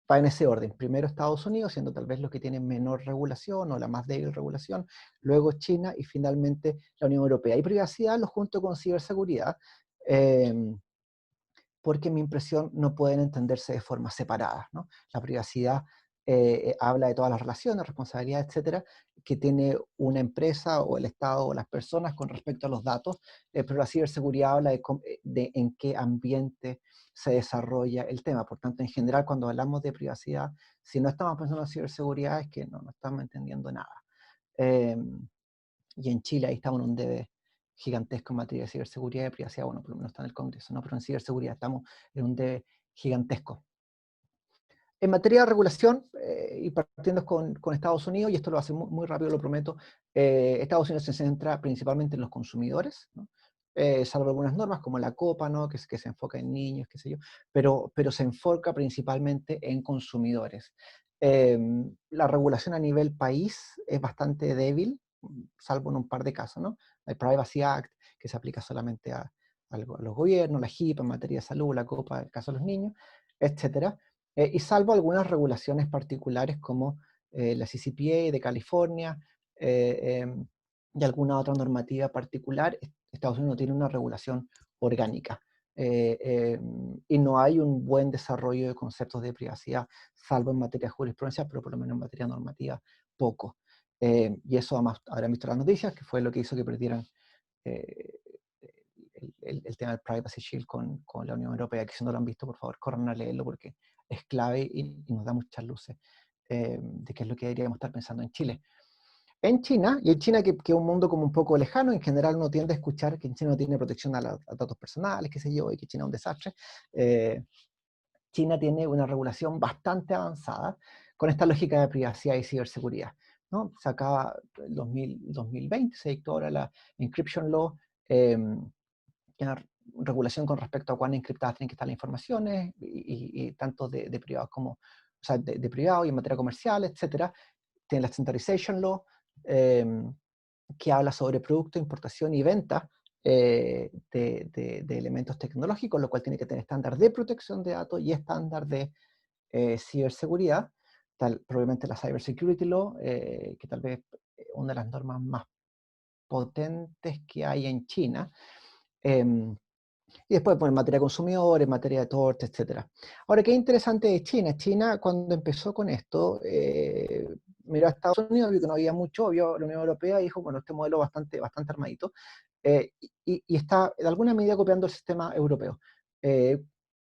va en ese orden. Primero Estados Unidos, siendo tal vez los que tienen menor regulación o la más débil regulación, luego China y finalmente la Unión Europea. Y privacidad lo junto con ciberseguridad, porque en mi impresión no pueden entenderse de forma separada, ¿no? La privacidad habla de todas las relaciones, responsabilidades, etcétera, que tiene una empresa o el Estado o las personas con respecto a los datos, pero la ciberseguridad habla de en qué ambiente se desarrolla el tema. Por tanto, en general, cuando hablamos de privacidad, si no estamos pensando en ciberseguridad, es que no estamos entendiendo nada. Y en Chile ahí estamos en un debe gigantesco en materia de ciberseguridad y privacidad, bueno, por lo menos está en el Congreso, ¿no? Pero en ciberseguridad estamos en un debe gigantesco. En materia de regulación, y partiendo con Estados Unidos, y esto lo hace muy, muy rápido, lo prometo, Estados Unidos se centra principalmente en los consumidores, ¿no? Salvo algunas normas como la COPA, ¿no? que se enfoca en niños, qué sé yo, pero se enfoca principalmente en consumidores. La regulación a nivel país es bastante débil, salvo en un par de casos, ¿no? El Privacy Act, que se aplica solamente a los gobiernos, la HIPAA en materia de salud, la COPA en el caso de los niños, etcétera. Y salvo algunas regulaciones particulares como la CCPA de California y alguna otra normativa particular, Estados Unidos no tiene una regulación orgánica. Y no hay un buen desarrollo de conceptos de privacidad, salvo en materia de jurisprudencia, pero por lo menos en materia normativa, poco. Y eso además habrán visto las noticias, que fue lo que hizo que perdieran el tema del Privacy Shield con la Unión Europea, que si no lo han visto, por favor, corran a leerlo porque es clave y nos da muchas luces de qué es lo que deberíamos estar pensando en Chile. En China, y en China que es un mundo como un poco lejano, en general uno tiende a escuchar que en China no tiene protección a datos personales, qué sé yo, y que China es un desastre. China tiene una regulación bastante avanzada con esta lógica de privacidad y ciberseguridad, ¿no? Se acaba en 2020, se dictó ahora la Encryption Law, una regulación con respecto a cuán encriptadas tienen que estar las informaciones, y tanto de privados como, o sea, de privado y en materia comercial, etcétera, tiene la Standardization Law, que habla sobre producto, importación y venta de elementos tecnológicos, lo cual tiene que tener estándar de protección de datos y estándar de ciberseguridad, probablemente la Cybersecurity Law, que tal vez una de las normas más potentes que hay en China, y después en materia de consumidores, en materia de torta, etc. Ahora, qué interesante de China. China, cuando empezó con esto, miró a Estados Unidos, vio que no había mucho, vio a la Unión Europea y dijo, bueno, este modelo bastante armadito, y está de alguna medida copiando el sistema europeo,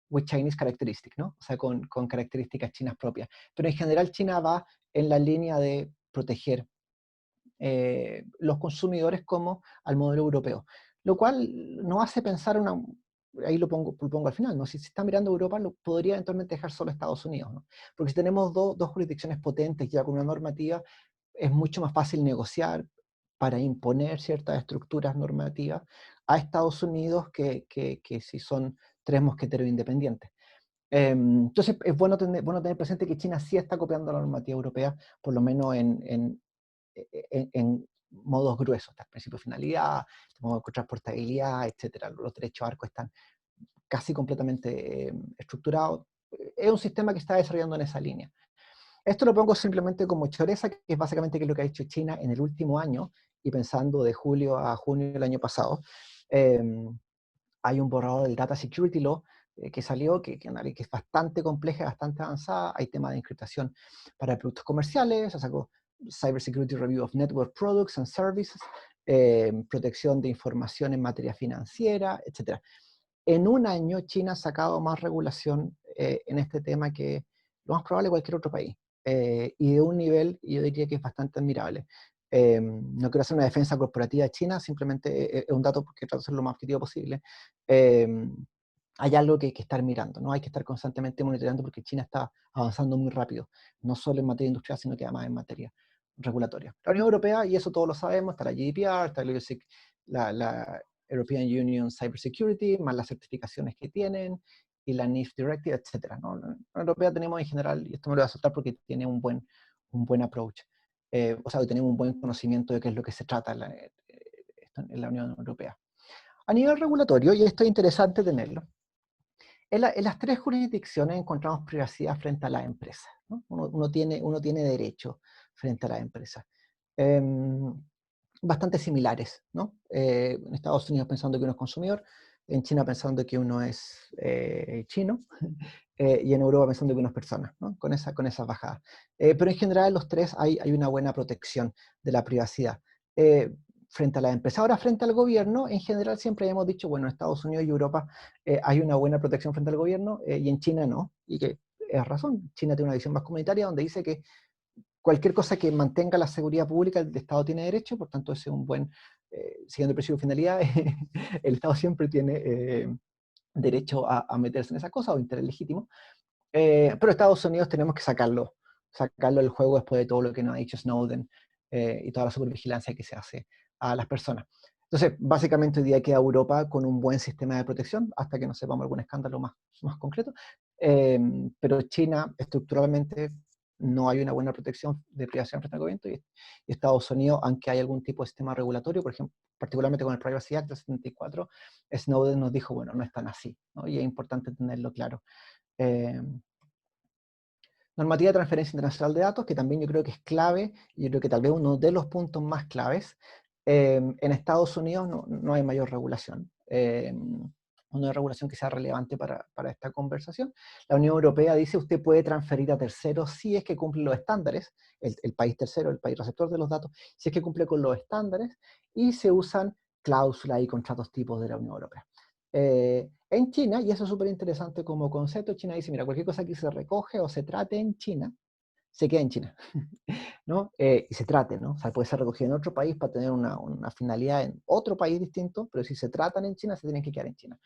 with Chinese characteristics, ¿no? O sea, con características chinas propias. Pero en general China va en la línea de proteger los consumidores como al modelo europeo, lo cual nos hace pensar ahí lo pongo al final, ¿no? Si se está mirando Europa, lo podría eventualmente dejar solo Estados Unidos, ¿no? Porque si tenemos dos jurisdicciones potentes ya con una normativa, es mucho más fácil negociar para imponer ciertas estructuras normativas a Estados Unidos que si son tres mosqueteros independientes. Entonces es bueno tener presente que China sí está copiando la normativa europea, por lo menos en modos gruesos, está el principio de finalidad, el modo de transportabilidad, etcétera. Los derechos a arco están casi completamente estructurados. Es un sistema que está desarrollando en esa línea. Esto lo pongo simplemente como choreza, que es básicamente lo que ha hecho China en el último año, y pensando de julio a junio del año pasado. Hay un borrador del Data Security Law que salió, que es bastante compleja, bastante avanzada. Hay temas de encriptación para productos comerciales, se sacó Cyber Security Review of Network Products and Services, protección de información en materia financiera, etc. En un año China ha sacado más regulación en este tema que lo más probable cualquier otro país, y de un nivel, yo diría que es bastante admirable. No quiero hacer una defensa corporativa de China, simplemente es un dato porque trato de ser lo más objetivo posible. Hay algo que hay que estar mirando, ¿no? Hay que estar constantemente monitoreando porque China está avanzando muy rápido, no solo en materia industrial, sino que además en materia regulatoria. La Unión Europea, y eso todos lo sabemos, está la GDPR, está la European Union Cybersecurity, más las certificaciones que tienen, y la NIST Directive, etc. ¿no? La Unión Europea tenemos en general, y esto me lo voy a soltar porque tiene un buen approach, o sea, tenemos un buen conocimiento de qué es lo que se trata en la Unión Europea. A nivel regulatorio, y esto es interesante tenerlo, en las tres jurisdicciones encontramos privacidad frente a las empresas, ¿no? Uno tiene derecho frente a las empresas. Bastante similares, ¿no? En Estados Unidos pensando que uno es consumidor, en China pensando que uno es chino, y en Europa pensando que uno es persona, ¿no? Con esas bajadas. Pero en general los tres hay una buena protección de la privacidad frente a las empresas. Ahora, frente al gobierno, en general siempre hemos dicho, bueno, en Estados Unidos y Europa hay una buena protección frente al gobierno, y en China no, y que es razón. China tiene una visión más comunitaria donde dice que cualquier cosa que mantenga la seguridad pública, el Estado tiene derecho, por tanto, ese es un buen, siguiendo el principio de finalidad, el Estado siempre tiene derecho a meterse en esa cosa, o interés legítimo, pero Estados Unidos tenemos que sacarlo del juego después de todo lo que nos ha dicho Snowden, y toda la supervigilancia que se hace a las personas. Entonces, básicamente hoy día queda Europa con un buen sistema de protección, hasta que no sepamos algún escándalo más concreto, pero China estructuralmente no hay una buena protección de privacidad frente al gobierno, y Estados Unidos, aunque hay algún tipo de sistema regulatorio, por ejemplo, particularmente con el Privacy Act del 74, Snowden nos dijo, bueno, no es tan así, ¿no? Y es importante tenerlo claro. Normativa de transferencia internacional de datos, que también yo creo que es clave, y yo creo que tal vez uno de los puntos más claves. En Estados Unidos no hay mayor regulación, una regulación que sea relevante para esta conversación. La Unión Europea dice usted puede transferir a terceros si es que cumple los estándares, el país tercero, el país receptor de los datos, si es que cumple con los estándares, y se usan cláusulas y contratos tipos de la Unión Europea. En China, y eso es súper interesante como concepto, China dice, mira, cualquier cosa que se recoge o se trate en China, se queda en China, ¿no? Y se trate, ¿no? O sea, puede ser recogido en otro país para tener una finalidad en otro país distinto, pero si se tratan en China, se tienen que quedar en China.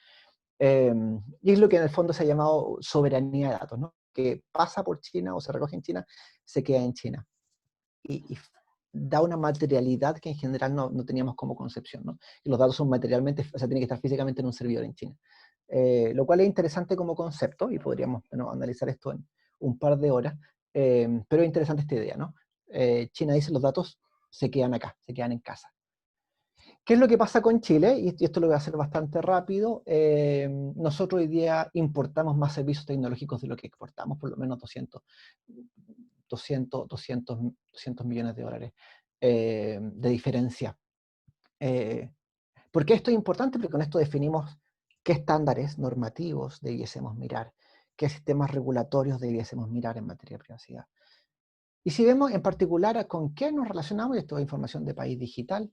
Y es lo que en el fondo se ha llamado soberanía de datos, ¿no? Que pasa por China o se recoge en China, se queda en China. Y da una materialidad que en general no teníamos como concepción, ¿no? Y los datos son materialmente, o sea, tienen que estar físicamente en un servidor en China. Lo cual es interesante como concepto, y podríamos, bueno, analizar esto en un par de horas, pero es interesante esta idea, ¿no? China dice los datos se quedan acá, se quedan en casa. ¿Qué es lo que pasa con Chile? Y esto lo voy a hacer bastante rápido. Nosotros hoy día importamos más servicios tecnológicos de lo que exportamos, por lo menos 200 millones de dólares de diferencia. ¿Por qué esto es importante? Porque con esto definimos qué estándares normativos debiésemos mirar, qué sistemas regulatorios debiésemos mirar en materia de privacidad. Y si vemos en particular con qué nos relacionamos, y esto es información de País Digital,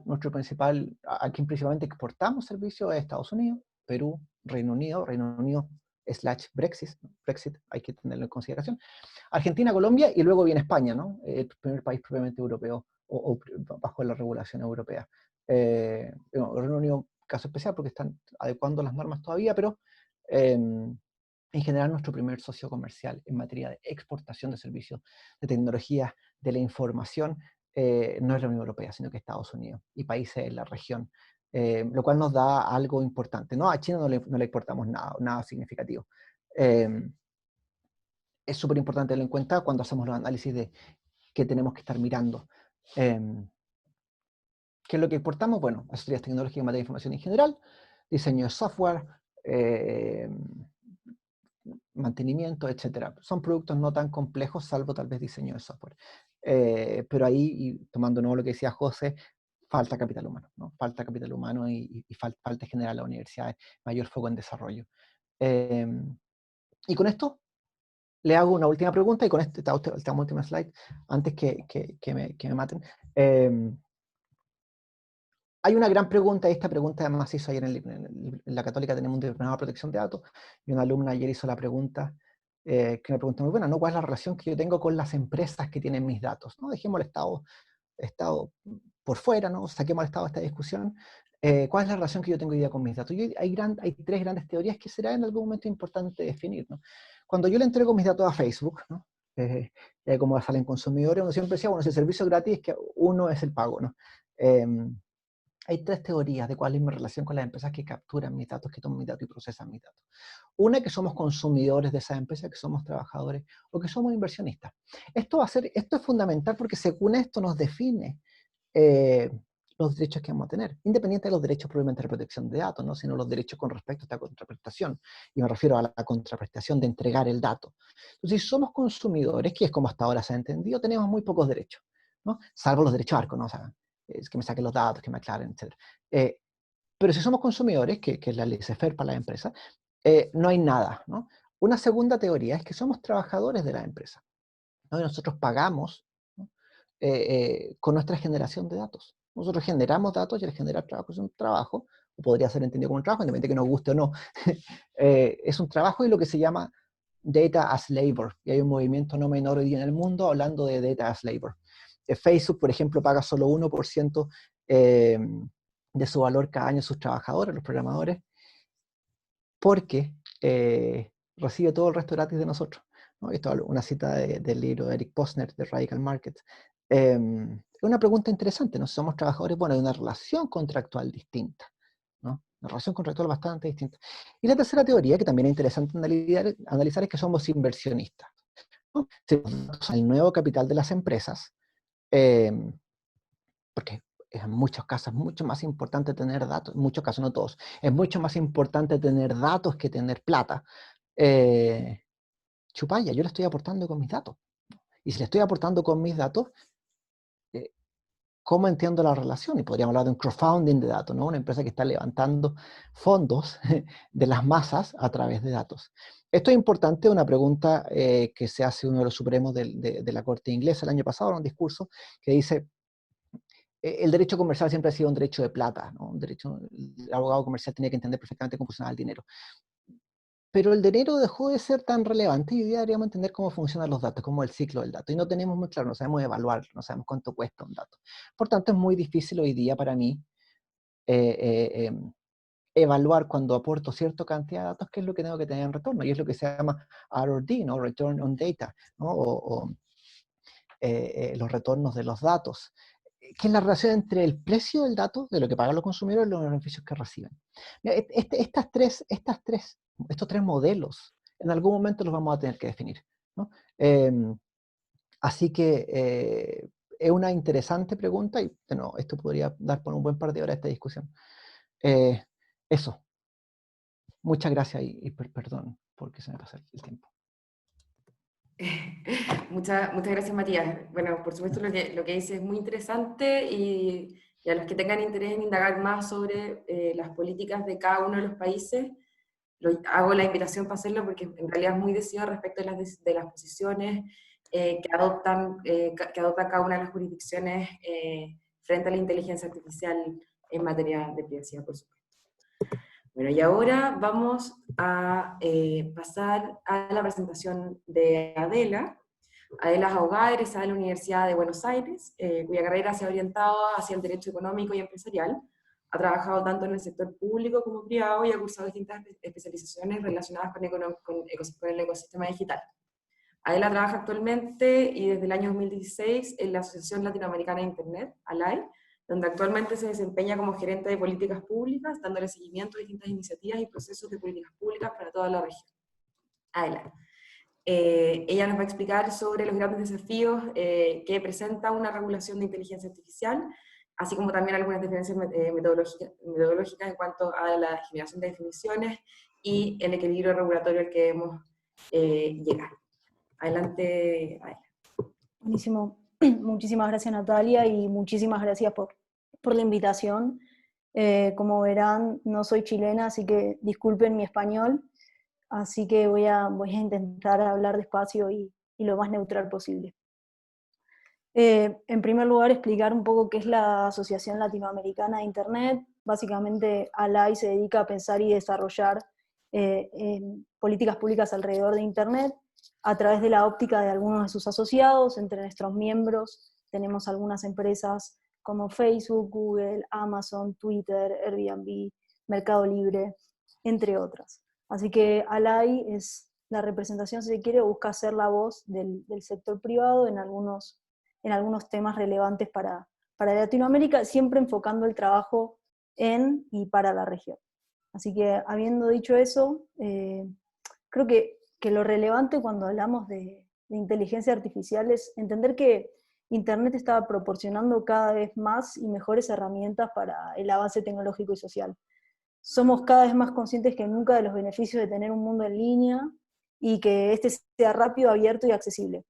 nuestro principal, aquí principalmente exportamos servicios a Estados Unidos, Perú, Reino Unido / Brexit, hay que tenerlo en consideración, Argentina, Colombia, y luego viene España, ¿no? El primer país propiamente europeo, o bajo la regulación europea. Reino Unido, caso especial, porque están adecuando las normas todavía, pero en general nuestro primer socio comercial en materia de exportación de servicios, de tecnología, de la información, no es la Unión Europea, sino que Estados Unidos y países de la región, lo cual nos da algo importante. No, a China no le exportamos nada significativo. Es súper importante tenerlo en cuenta cuando hacemos los análisis de qué tenemos que estar mirando. ¿Qué es lo que exportamos? Bueno, asesorías tecnológicas en materia de información en general, diseño de software, mantenimiento, etc. Son productos no tan complejos, salvo tal vez diseño de software. Pero ahí, y tomando nuevo lo que decía José, falta capital humano, ¿no? Falta capital humano y falta generar a las universidades mayor foco en desarrollo. Y con esto le hago una última pregunta, y con esta última slide, antes que me maten. Hay una gran pregunta, y esta pregunta además se hizo ayer en la Católica, tenemos un diplomado de protección de datos, y una alumna ayer hizo la pregunta, que una pregunta muy buena, ¿no? ¿Cuál es la relación que yo tengo con las empresas que tienen mis datos? ¿No? Dejemos el Estado por fuera, ¿no? Saquemos al Estado de esta discusión. ¿Cuál es la relación que yo tengo hoy día con mis datos? Hay tres grandes teorías que será en algún momento importante definir, ¿no? Cuando yo le entrego mis datos a Facebook, ¿no? Como salen consumidores, uno siempre decía, bueno, si el servicio es gratis, es que uno es el pago, ¿no? Hay tres teorías de cuál es mi relación con las empresas que capturan mis datos, que toman mis datos y procesan mis datos. Una, que somos consumidores de esas empresas, que somos trabajadores o que somos inversionistas. Esto es fundamental porque según esto nos define los derechos que vamos a tener, independiente de los derechos propiamente de protección de datos, ¿no? Sino los derechos con respecto a esta contraprestación. Y me refiero a la contraprestación de entregar el dato. Entonces, si somos consumidores, que es como hasta ahora se ha entendido, tenemos muy pocos derechos, ¿no? Salvo los derechos ARCO, ¿no? O sea, es que me saquen los datos, que me aclaren, etc. Pero si somos consumidores, que es la laissez-faire para la empresa, no hay nada, ¿no? Una segunda teoría es que somos trabajadores de la empresa, ¿no? Y nosotros pagamos, ¿no? Con nuestra generación de datos. Nosotros generamos datos, y el generar trabajo es un trabajo, o podría ser entendido como un trabajo, independientemente de que nos guste o no. Es un trabajo, y lo que se llama data as labor. Y hay un movimiento no menor hoy día en el mundo hablando de data as labor. Facebook, por ejemplo, paga solo 1% de su valor cada año a sus trabajadores, los programadores, porque recibe todo el resto gratis de nosotros, ¿no? Esto es una cita del libro de Eric Posner, de Radical Markets. Es una pregunta interesante, ¿no? Somos trabajadores, bueno, hay una relación contractual distinta, ¿no? Una relación contractual bastante distinta. Y la tercera teoría, que también es interesante analizar, es que somos inversionistas, ¿no? El nuevo capital de las empresas, porque en muchos casos es mucho más importante tener datos, en muchos casos, no todos, es mucho más importante tener datos que tener plata. Chupalla, yo le estoy aportando con mis datos. Y si le estoy aportando con mis datos, ¿cómo entiendo la relación? Y podríamos hablar de un crowdfunding de datos, ¿no? Una empresa que está levantando fondos de las masas a través de datos. Esto es importante, una pregunta que se hace uno de los supremos de la Corte Inglesa el año pasado, en un discurso, que dice: el derecho comercial siempre ha sido un derecho de plata, ¿no? El abogado comercial tenía que entender perfectamente cómo funcionaba el dinero. Pero el dinero dejó de ser tan relevante, y hoy día deberíamos entender cómo funcionan los datos, cómo es el ciclo del dato. Y no tenemos muy claro, no sabemos evaluar, no sabemos cuánto cuesta un dato. Por tanto, es muy difícil hoy día para mí evaluar, cuando aporto cierta cantidad de datos, qué es lo que tengo que tener en retorno. Y es lo que se llama ROD, ¿no? Return on Data, ¿no? Los retornos de los datos, que es la relación entre el precio del dato, de lo que pagan los consumidores, y los beneficios que reciben. Estos tres modelos, en algún momento los vamos a tener que definir, ¿no? Así que es una interesante pregunta y no, esto podría dar por un buen par de horas esta discusión. Eso. Muchas gracias y perdón porque se me pasó el tiempo. Muchas gracias, Matías. Bueno, por supuesto lo que dice es muy interesante y a los que tengan interés en indagar más sobre las políticas de cada uno de los países, hago la invitación para hacerlo porque en realidad es muy decidido respecto de las posiciones que adopta cada una de las jurisdicciones frente a la inteligencia artificial en materia de privacidad, por supuesto. Bueno, y ahora vamos a pasar a la presentación de Adela. Adela es abogada egresada de la Universidad de Buenos Aires, cuya carrera se ha orientado hacia el derecho económico y empresarial. Ha trabajado tanto en el sector público como privado y ha cursado distintas especializaciones relacionadas con el ecosistema digital. Adela trabaja actualmente y desde el año 2016 en la Asociación Latinoamericana de Internet, ALAI, donde actualmente se desempeña como gerente de políticas públicas, dándole seguimiento a distintas iniciativas y procesos de políticas públicas para toda la región. Adelante. Ella nos va a explicar sobre los grandes desafíos que presenta una regulación de inteligencia artificial, así como también algunas diferencias metodológicas en cuanto a la generación de definiciones y el equilibrio regulatorio al que debemos llegar. Adelante, Adela. Buenísimo. Muchísimas gracias, Natalia, y muchísimas gracias por la invitación. Como verán, no soy chilena, así que disculpen mi español, así que voy a intentar hablar despacio y lo más neutral posible. En primer lugar, explicar un poco qué es la Asociación Latinoamericana de Internet. Básicamente, ALAI se dedica a pensar y desarrollar políticas públicas alrededor de Internet, a través de la óptica de algunos de sus asociados. Entre nuestros miembros tenemos algunas empresas como Facebook, Google, Amazon, Twitter, Airbnb, Mercado Libre, entre otras. Así que ALAI es la representación, si se quiere, busca ser la voz del sector privado en algunos temas relevantes para Latinoamérica, siempre enfocando el trabajo en y para la región. Así que, habiendo dicho eso, creo que lo relevante cuando hablamos de inteligencia artificial es entender que Internet está proporcionando cada vez más y mejores herramientas para el avance tecnológico y social. Somos cada vez más conscientes que nunca de los beneficios de tener un mundo en línea y que este sea rápido, abierto y accesible.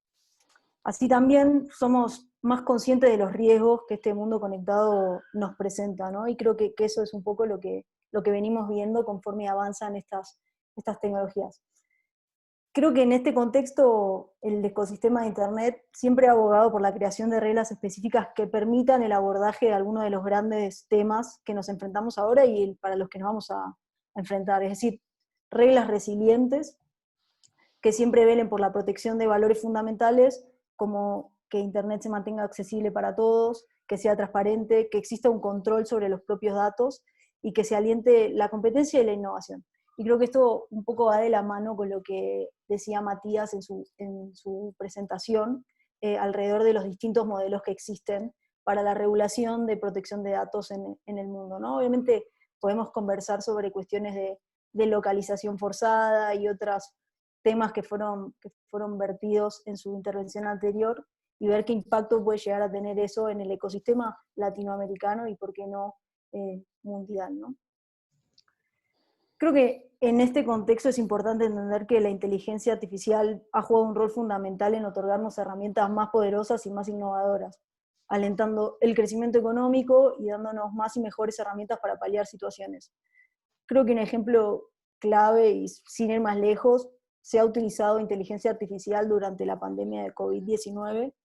Así también somos más conscientes de los riesgos que este mundo conectado nos presenta, ¿no? Y creo que eso es un poco lo que venimos viendo conforme avanzan estas tecnologías. Creo que en este contexto el ecosistema de Internet siempre ha abogado por la creación de reglas específicas que permitan el abordaje de algunos de los grandes temas que nos enfrentamos ahora y para los que nos vamos a enfrentar. Es decir, reglas resilientes que siempre velen por la protección de valores fundamentales, como que Internet se mantenga accesible para todos, que sea transparente, que exista un control sobre los propios datos y que se aliente la competencia y la innovación. Y creo que esto un poco va de la mano con lo que decía Matías en su presentación, alrededor de los distintos modelos que existen para la regulación de protección de datos en el mundo, ¿no? Obviamente podemos conversar sobre cuestiones de localización forzada y otros temas que fueron vertidos en su intervención anterior, y ver qué impacto puede llegar a tener eso en el ecosistema latinoamericano y, por qué no, mundial, ¿no? Creo que en este contexto es importante entender que la inteligencia artificial ha jugado un rol fundamental en otorgarnos herramientas más poderosas y más innovadoras, alentando el crecimiento económico y dándonos más y mejores herramientas para paliar situaciones. Creo que un ejemplo clave, y sin ir más lejos, se ha utilizado inteligencia artificial durante la pandemia de COVID-19,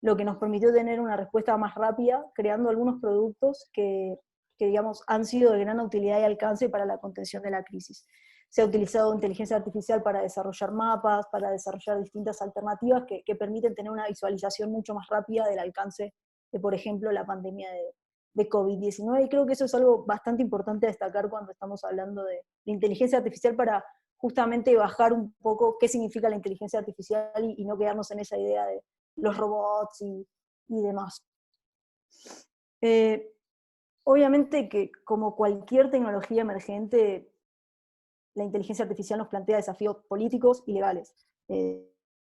lo que nos permitió tener una respuesta más rápida, creando algunos productos que digamos, han sido de gran utilidad y alcance para la contención de la crisis. Se ha utilizado inteligencia artificial para desarrollar mapas, para desarrollar distintas alternativas que permiten tener una visualización mucho más rápida del alcance de, por ejemplo, la pandemia de COVID-19, y creo que eso es algo bastante importante a destacar cuando estamos hablando de inteligencia artificial, para justamente bajar un poco qué significa la inteligencia artificial y no quedarnos en esa idea de los robots y demás. Obviamente que, como cualquier tecnología emergente, la inteligencia artificial nos plantea desafíos políticos y legales.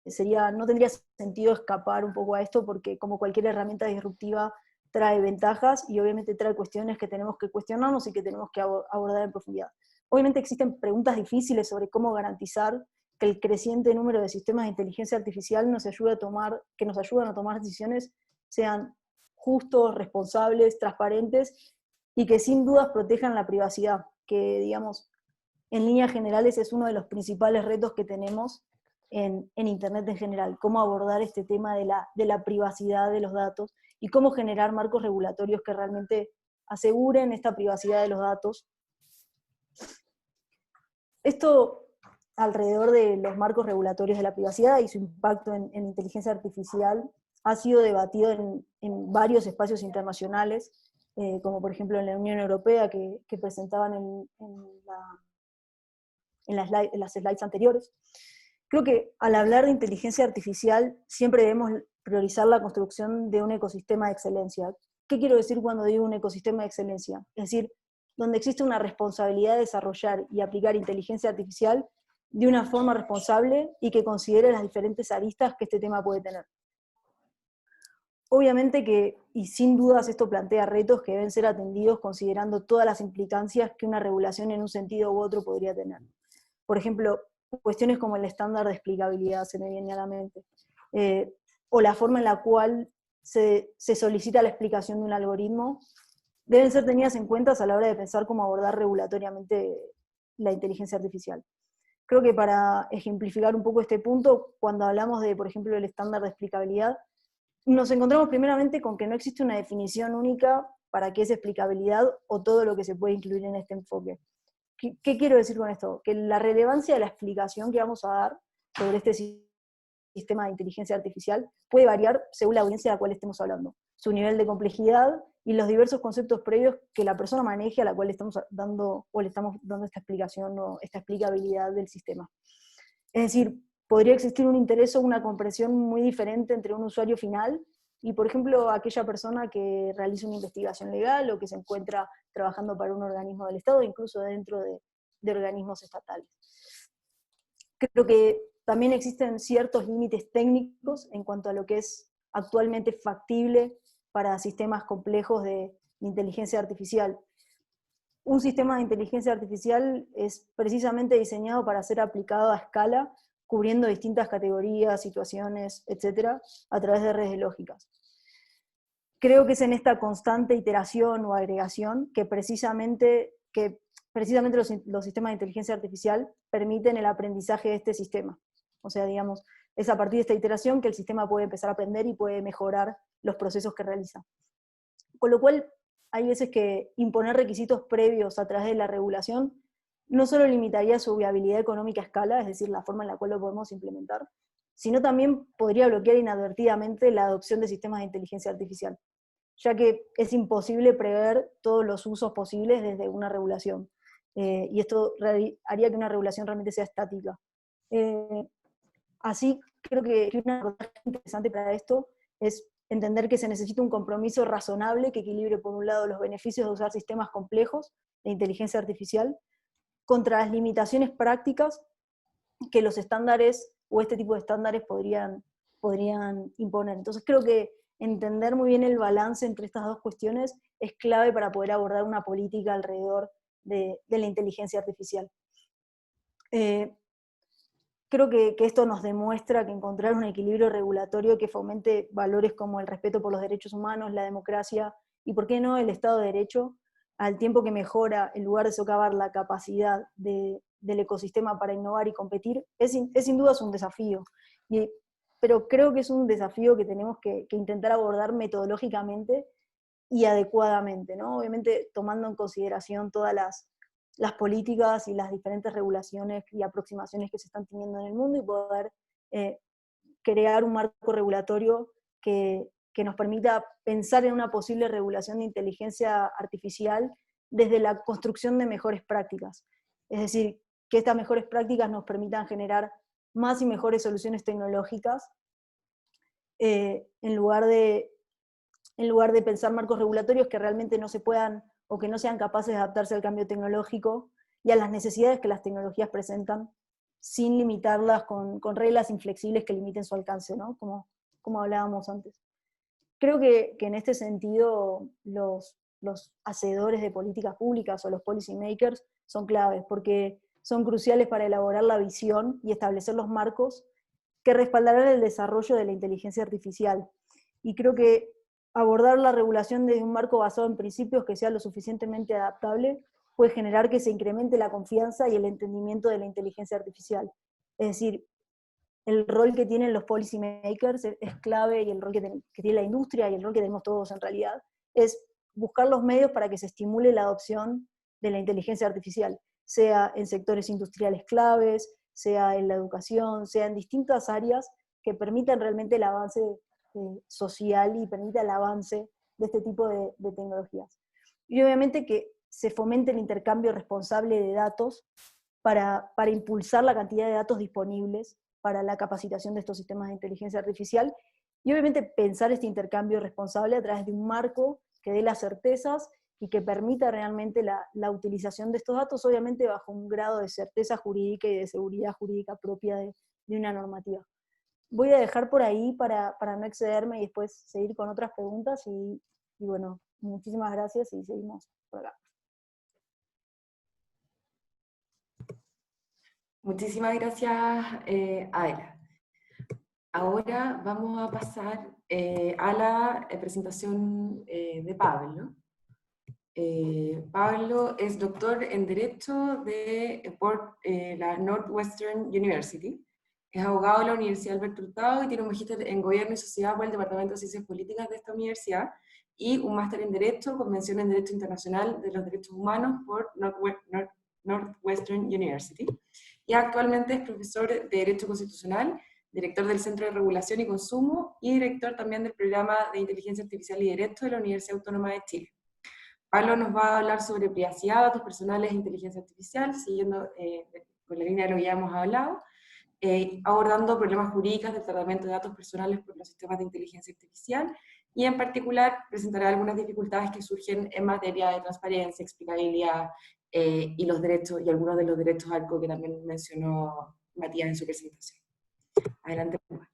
no tendría sentido escapar un poco a esto, porque como cualquier herramienta disruptiva trae ventajas y obviamente trae cuestiones que tenemos que cuestionarnos y que tenemos que abordar en profundidad. Obviamente existen preguntas difíciles sobre cómo garantizar que el creciente número de sistemas de inteligencia artificial que nos ayudan a tomar decisiones sean justos, responsables, transparentes y que sin dudas protejan la privacidad, que digamos, en líneas generales es uno de los principales retos que tenemos en Internet en general, cómo abordar este tema de la privacidad de los datos y cómo generar marcos regulatorios que realmente aseguren esta privacidad de los datos. Esto alrededor de los marcos regulatorios de la privacidad y su impacto en inteligencia artificial ha sido debatido en varios espacios internacionales, como por ejemplo en la Unión Europea, que presentaban en las slides anteriores. Creo que al hablar de inteligencia artificial siempre debemos priorizar la construcción de un ecosistema de excelencia. ¿Qué quiero decir cuando digo un ecosistema de excelencia? Es decir, donde existe una responsabilidad de desarrollar y aplicar inteligencia artificial de una forma responsable y que considere las diferentes aristas que este tema puede tener. Obviamente que, y sin dudas esto plantea retos que deben ser atendidos considerando todas las implicancias que una regulación en un sentido u otro podría tener. Por ejemplo, cuestiones como el estándar de explicabilidad se me viene a la mente, o la forma en la cual se solicita la explicación de un algoritmo, deben ser tenidas en cuenta a la hora de pensar cómo abordar regulatoriamente la inteligencia artificial. Creo que para ejemplificar un poco este punto, cuando hablamos de, por ejemplo, el estándar de explicabilidad, nos encontramos primeramente con que no existe una definición única para qué es explicabilidad o todo lo que se puede incluir en este enfoque. ¿Qué quiero decir con esto? Que la relevancia de la explicación que vamos a dar sobre este sistema de inteligencia artificial puede variar según la audiencia de la cual estemos hablando, su nivel de complejidad y los diversos conceptos previos que la persona maneje a la cual le estamos dando esta explicación o esta explicabilidad del sistema. Es decir, podría existir un interés o una comprensión muy diferente entre un usuario final y, por ejemplo, aquella persona que realiza una investigación legal o que se encuentra trabajando para un organismo del Estado, incluso dentro de organismos estatales. Creo que también existen ciertos límites técnicos en cuanto a lo que es actualmente factible para sistemas complejos de inteligencia artificial. Un sistema de inteligencia artificial es precisamente diseñado para ser aplicado a escala, cubriendo distintas categorías, situaciones, etcétera, a través de redes lógicas. Creo que es en esta constante iteración o agregación que precisamente los sistemas de inteligencia artificial permiten el aprendizaje de este sistema. O sea, digamos, es a partir de esta iteración que el sistema puede empezar a aprender y puede mejorar los procesos que realiza. Con lo cual, hay veces que imponer requisitos previos a través de la regulación no solo limitaría su viabilidad económica a escala, es decir, la forma en la cual lo podemos implementar, sino también podría bloquear inadvertidamente la adopción de sistemas de inteligencia artificial, ya que es imposible prever todos los usos posibles desde una regulación. Y esto haría que una regulación realmente sea estática. Así, creo que una cosa interesante para esto es entender que se necesita un compromiso razonable que equilibre, por un lado, los beneficios de usar sistemas complejos de inteligencia artificial contra las limitaciones prácticas que los estándares o este tipo de estándares podrían imponer. Entonces creo que entender muy bien el balance entre estas dos cuestiones es clave para poder abordar una política alrededor de la inteligencia artificial. Creo que esto nos demuestra que encontrar un equilibrio regulatorio que fomente valores como el respeto por los derechos humanos, la democracia y, ¿por qué no?, el Estado de Derecho, al tiempo que mejora, en lugar de socavar la capacidad del ecosistema para innovar y competir, es sin duda un desafío. Pero creo que es un desafío que tenemos que intentar abordar metodológicamente y adecuadamente, ¿no? Obviamente tomando en consideración todas las políticas y las diferentes regulaciones y aproximaciones que se están teniendo en el mundo y poder crear un marco regulatorio que nos permita pensar en una posible regulación de inteligencia artificial desde la construcción de mejores prácticas. Es decir, que estas mejores prácticas nos permitan generar más y mejores soluciones tecnológicas en lugar de pensar marcos regulatorios que realmente no se puedan o que no sean capaces de adaptarse al cambio tecnológico y a las necesidades que las tecnologías presentan sin limitarlas con reglas inflexibles que limiten su alcance, ¿no? Como hablábamos antes. Creo que en este sentido los hacedores de políticas públicas o los policy makers son claves, porque son cruciales para elaborar la visión y establecer los marcos que respaldarán el desarrollo de la inteligencia artificial. Y creo que abordar la regulación desde un marco basado en principios que sea lo suficientemente adaptable puede generar que se incremente la confianza y el entendimiento de la inteligencia artificial. Es decir, el rol que tienen los policy makers es clave, y el rol que tiene la industria y el rol que tenemos todos en realidad es buscar los medios para que se estimule la adopción de la inteligencia artificial, sea en sectores industriales claves, sea en la educación, sea en distintas áreas que permitan realmente el avance social y permita el avance de este tipo de tecnologías. Y obviamente que se fomente el intercambio responsable de datos para impulsar la cantidad de datos disponibles para la capacitación de estos sistemas de inteligencia artificial, y obviamente pensar este intercambio responsable a través de un marco que dé las certezas y que permita realmente la utilización de estos datos, obviamente bajo un grado de certeza jurídica y de seguridad jurídica propia de una normativa. Voy a dejar por ahí para no excederme y después seguir con otras preguntas, y bueno, muchísimas gracias y seguimos por acá. Muchísimas gracias, Adela. Ahora vamos a pasar a la presentación de Pablo. Pablo es doctor en Derecho por la Northwestern University. Es abogado de la Universidad Alberto Hurtado y tiene un magíster en Gobierno y Sociedad por el Departamento de Ciencias Políticas de esta universidad y un máster en Derecho, con mención en Derecho Internacional de los Derechos Humanos por Northwestern University. Y actualmente es profesor de Derecho Constitucional, director del Centro de Regulación y Consumo y director también del Programa de Inteligencia Artificial y Derecho de la Universidad Autónoma de Chile. Pablo nos va a hablar sobre privacidad, datos personales e inteligencia artificial, siguiendo con la línea de lo que ya hemos hablado, abordando problemas jurídicos del tratamiento de datos personales por los sistemas de inteligencia artificial, y en particular presentará algunas dificultades que surgen en materia de transparencia, explicabilidad y los derechos, y algunos de los derechos ARCO que también mencionó Matías en su presentación. Adelante, Pablo.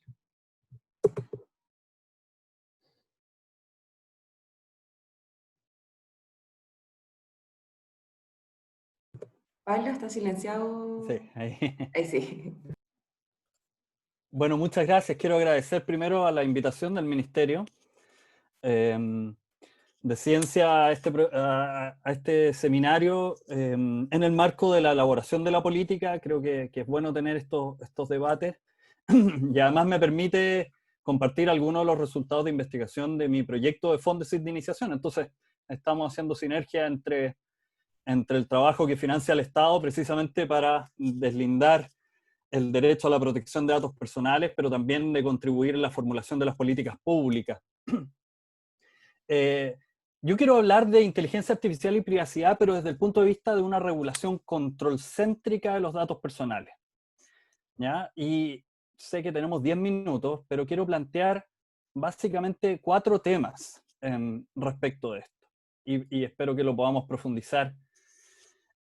Pablo, ¿está silenciado? Sí, ahí. Ahí sí. Bueno, muchas gracias. Quiero agradecer primero a la invitación del Ministerio de Ciencia a este seminario en el marco de la elaboración de la política. Creo que es bueno tener estos debates y además me permite compartir algunos de los resultados de investigación de mi proyecto de Fondesit de iniciación. Entonces, estamos haciendo sinergia entre el trabajo que financia el Estado precisamente para deslindar el derecho a la protección de datos personales, pero también de contribuir en la formulación de las políticas públicas. Yo quiero hablar de inteligencia artificial y privacidad, pero desde el punto de vista de una regulación controlcéntrica de los datos personales, ¿ya? Y sé que tenemos 10 minutos, pero quiero plantear básicamente 4 temas respecto de esto. Y espero que lo podamos profundizar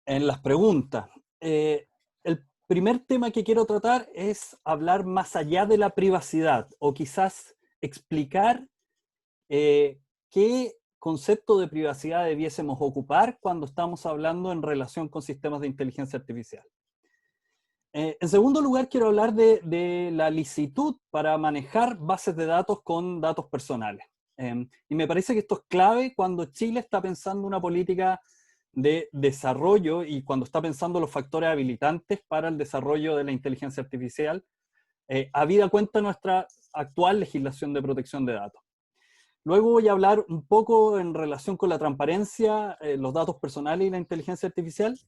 en las preguntas. El primer tema que quiero tratar es hablar más allá de la privacidad, o quizás explicar qué concepto de privacidad debiésemos ocupar cuando estamos hablando en relación con sistemas de inteligencia artificial. En segundo lugar, quiero hablar de la licitud para manejar bases de datos con datos personales. Y me parece que esto es clave cuando Chile está pensando una política de desarrollo y cuando está pensando los factores habilitantes para el desarrollo de la inteligencia artificial, habida cuenta nuestra actual legislación de protección de datos. Luego voy a hablar un poco en relación con la transparencia, los datos personales y la inteligencia artificial,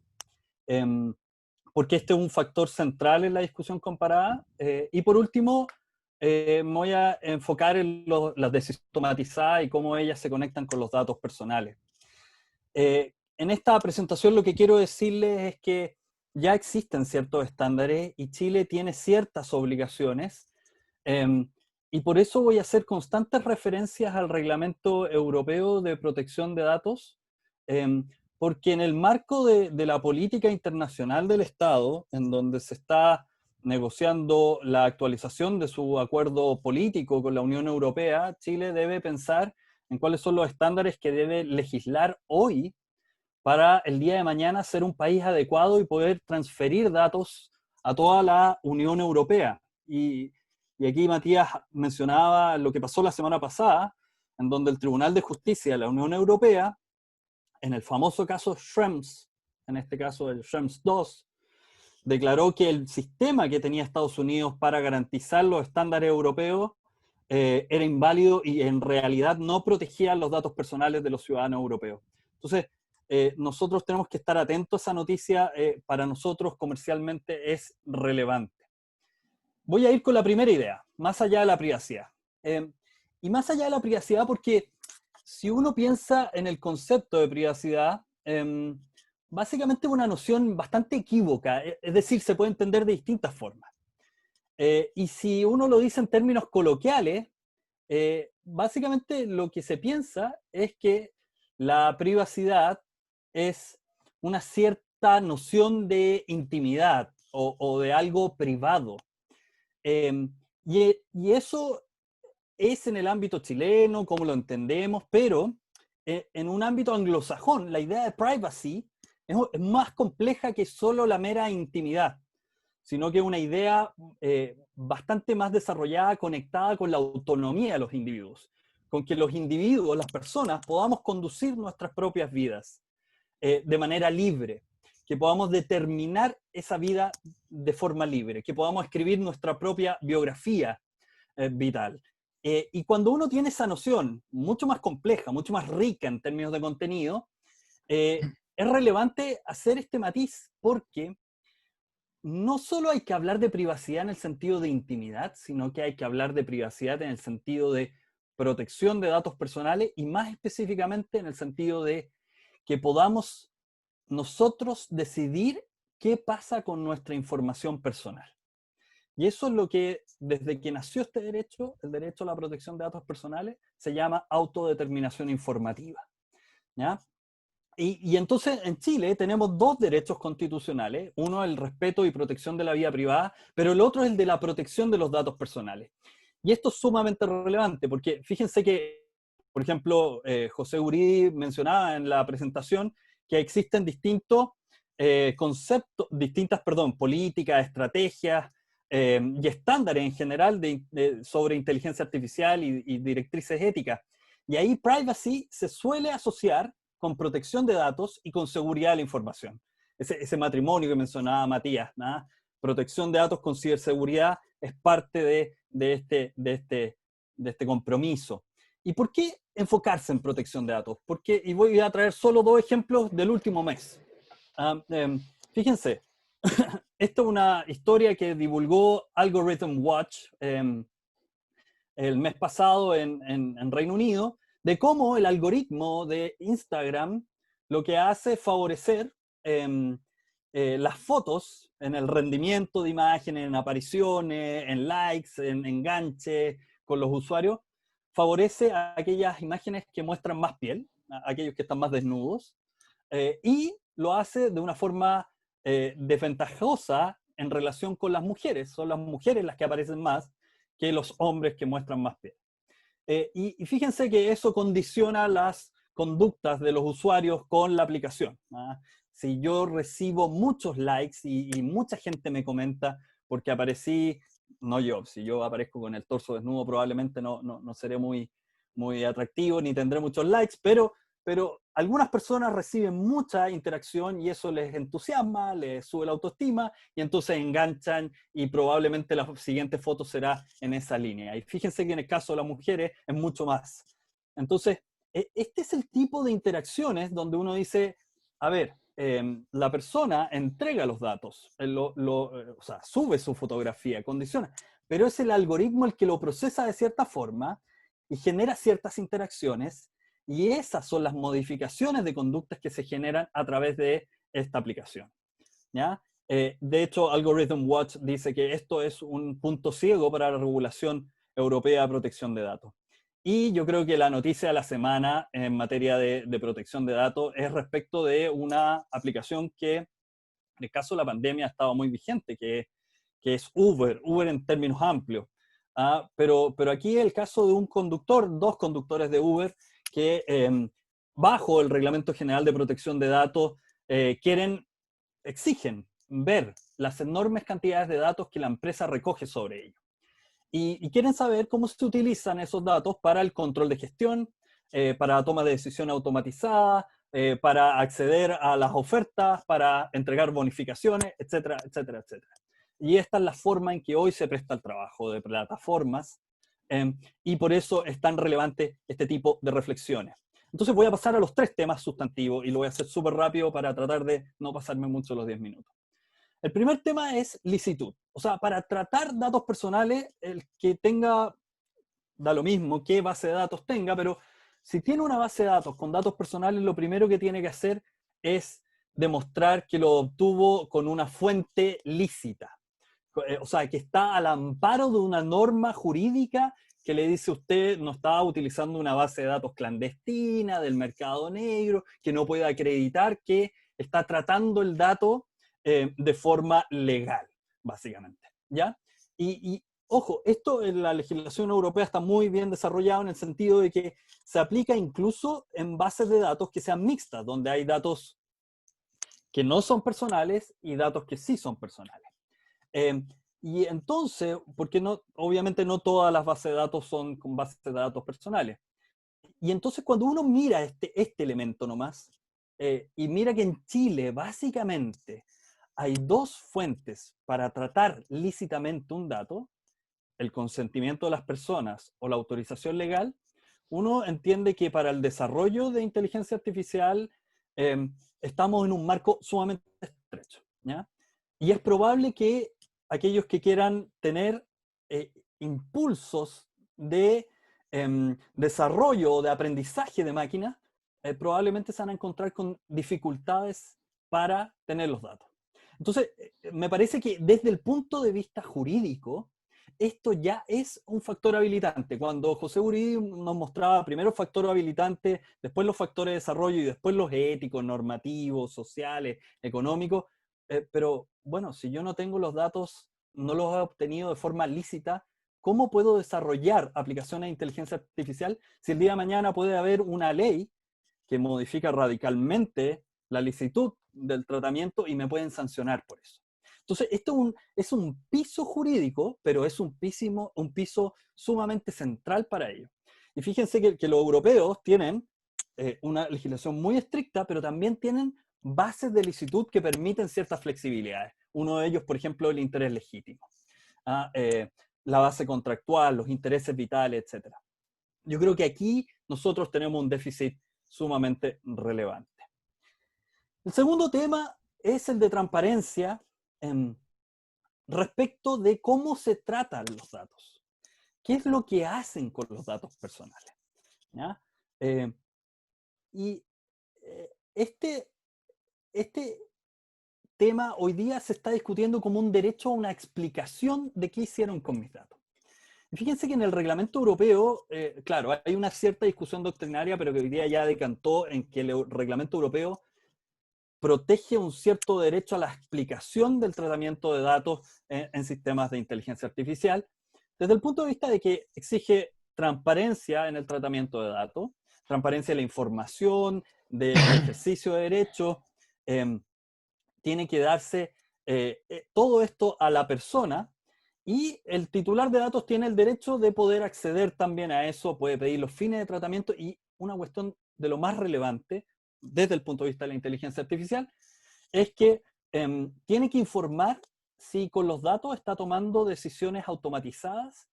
porque este es un factor central en la discusión comparada. Y por último, me voy a enfocar en las decisiones automatizadas y cómo ellas se conectan con los datos personales. En esta presentación lo que quiero decirles es que ya existen ciertos estándares y Chile tiene ciertas obligaciones, y por eso voy a hacer constantes referencias al Reglamento Europeo de Protección de Datos, porque en el marco de la política internacional del Estado, en donde se está negociando la actualización de su acuerdo político con la Unión Europea, Chile debe pensar en cuáles son los estándares que debe legislar hoy para el día de mañana ser un país adecuado y poder transferir datos a toda la Unión Europea. Y aquí Matías mencionaba lo que pasó la semana pasada, en donde el Tribunal de Justicia de la Unión Europea, en el famoso caso Schrems, en este caso el Schrems II, declaró que el sistema que tenía Estados Unidos para garantizar los estándares europeos era inválido y en realidad no protegía los datos personales de los ciudadanos europeos. Entonces, nosotros tenemos que estar atentos a esa noticia, para nosotros comercialmente es relevante. Voy a ir con la primera idea, más allá de la privacidad. Y más allá de la privacidad porque si uno piensa en el concepto de privacidad, básicamente es una noción bastante equívoca, es decir, se puede entender de distintas formas. Y si uno lo dice en términos coloquiales, básicamente lo que se piensa es que la privacidad es una cierta noción de intimidad o de algo privado. Y eso es en el ámbito chileno, como lo entendemos, pero en un ámbito anglosajón, la idea de privacy es más compleja que solo la mera intimidad, sino que es una idea bastante más desarrollada, conectada con la autonomía de los individuos, con que los individuos, las personas, podamos conducir nuestras propias vidas de manera libre, que podamos determinar esa vida de forma libre, que podamos escribir nuestra propia biografía vital. Y cuando uno tiene esa noción mucho más compleja, mucho más rica en términos de contenido, es relevante hacer este matiz porque no solo hay que hablar de privacidad en el sentido de intimidad, sino que hay que hablar de privacidad en el sentido de protección de datos personales y más específicamente en el sentido de que podamos nosotros decidir qué pasa con nuestra información personal. Y eso es lo que, desde que nació este derecho, el derecho a la protección de datos personales, se llama autodeterminación informativa. ¿Ya? Y entonces en Chile tenemos dos derechos constitucionales, uno el respeto y protección de la vida privada, pero el otro es el de la protección de los datos personales. Y esto es sumamente relevante porque fíjense que, por ejemplo, José Guridi mencionaba en la presentación que existen distintos conceptos, políticas, estrategias y estándares en general sobre inteligencia artificial y directrices éticas. Y ahí privacy se suele asociar con protección de datos y con seguridad de la información. Ese matrimonio que mencionaba Matías, ¿no? Protección de datos con ciberseguridad es parte de este compromiso. ¿Y por qué enfocarse en protección de datos? Porque, y voy a traer solo dos ejemplos del último mes. Fíjense, esta es una historia que divulgó Algorithm Watch el mes pasado en Reino Unido, de cómo el algoritmo de Instagram lo que hace es favorecer las fotos en el rendimiento de imágenes, en apariciones, en likes, en enganche con los usuarios, favorece a aquellas imágenes que muestran más piel, a aquellos que están más desnudos, y lo hace de una forma desventajosa en relación con las mujeres. Son las mujeres las que aparecen más que los hombres que muestran más piel. Y fíjense que eso condiciona las conductas de los usuarios con la aplicación. Si yo recibo muchos likes y mucha gente me comenta porque aparecí, no yo, si yo aparezco con el torso desnudo probablemente no seré muy atractivo ni tendré muchos likes, pero algunas personas reciben mucha interacción y eso les entusiasma, les sube la autoestima y entonces enganchan y probablemente la siguiente foto será en esa línea. Y fíjense que en el caso de las mujeres es mucho más. Entonces, este es el tipo de interacciones donde uno dice, a ver, la persona entrega los datos, o sea, sube su fotografía, condiciona, pero es el algoritmo el que lo procesa de cierta forma y genera ciertas interacciones. Y esas son las modificaciones de conductas que se generan a través de esta aplicación. ¿Ya? De hecho, Algorithm Watch dice que esto es un punto ciego para la regulación europea de protección de datos. Y yo creo que la noticia de la semana en materia de protección de datos es respecto de una aplicación que, en el caso de la pandemia, ha estado muy vigente, que que es Uber en términos amplios. Pero aquí el caso de un conductor, 2 conductores de Uber, que bajo el Reglamento General de Protección de Datos exigen ver las enormes cantidades de datos que la empresa recoge sobre ellos. Y quieren saber cómo se utilizan esos datos para el control de gestión, para toma de decisión automatizada, para acceder a las ofertas, para entregar bonificaciones, etcétera, etcétera, etcétera. Y esta es la forma en que hoy se presta el trabajo de plataformas, y por eso es tan relevante este tipo de reflexiones. Entonces voy a pasar a los 3 temas sustantivos y lo voy a hacer súper rápido para tratar de no pasarme mucho los 10 minutos. El primer tema es licitud. O sea, para tratar datos personales, el que tenga, da lo mismo qué base de datos tenga, pero si tiene una base de datos con datos personales, lo primero que tiene que hacer es demostrar que lo obtuvo con una fuente lícita. O sea, que está al amparo de una norma jurídica que le dice usted no está utilizando una base de datos clandestina del mercado negro, que no puede acreditar que está tratando el dato de forma legal, básicamente, ¿ya? Y ojo, esto en la legislación europea está muy bien desarrollado en el sentido de que se aplica incluso en bases de datos que sean mixtas, donde hay datos que no son personales y datos que sí son personales. Y entonces, porque no, obviamente no todas las bases de datos son con bases de datos personales. Y entonces cuando uno mira este elemento nomás, y mira que en Chile básicamente hay 2 fuentes para tratar lícitamente un dato, el consentimiento de las personas o la autorización legal, uno entiende que para el desarrollo de inteligencia artificial estamos en un marco sumamente estrecho, ¿ya? Y es probable que aquellos que quieran tener impulsos de desarrollo o de aprendizaje de máquinas, probablemente se van a encontrar con dificultades para tener los datos. Entonces, me parece que desde el punto de vista jurídico, esto ya es un factor habilitante. Cuando José Uribe nos mostraba primero factor habilitante, después los factores de desarrollo y después los éticos, normativos, sociales, económicos, pero bueno, si yo no tengo los datos, no los he obtenido de forma lícita, ¿cómo puedo desarrollar aplicaciones de inteligencia artificial si el día de mañana puede haber una ley que modifica radicalmente la licitud del tratamiento y me pueden sancionar por eso? Entonces, esto es un piso jurídico, pero es un piso sumamente central para ello. Y fíjense que los europeos tienen una legislación muy estricta, pero también tienen bases de licitud que permiten ciertas flexibilidades. Uno de ellos, por ejemplo, el interés legítimo. La base contractual, los intereses vitales, etc. Yo creo que aquí nosotros tenemos un déficit sumamente relevante. El segundo tema es el de transparencia respecto de cómo se tratan los datos. ¿Qué es lo que hacen con los datos personales? ¿Ya? Este tema hoy día se está discutiendo como un derecho a una explicación de qué hicieron con mis datos. Y fíjense que en el reglamento europeo, claro, hay una cierta discusión doctrinaria, pero que hoy día ya decantó en que el reglamento europeo protege un cierto derecho a la explicación del tratamiento de datos en sistemas de inteligencia artificial, desde el punto de vista de que exige transparencia en el tratamiento de datos, transparencia de la información, del ejercicio de derechos, tiene que darse todo esto a la persona, y el titular de datos tiene el derecho de poder acceder también a eso, puede pedir los fines de tratamiento, y una cuestión de lo más relevante desde el punto de vista de la inteligencia artificial es que tiene que informar si con los datos está tomando decisiones automatizadas,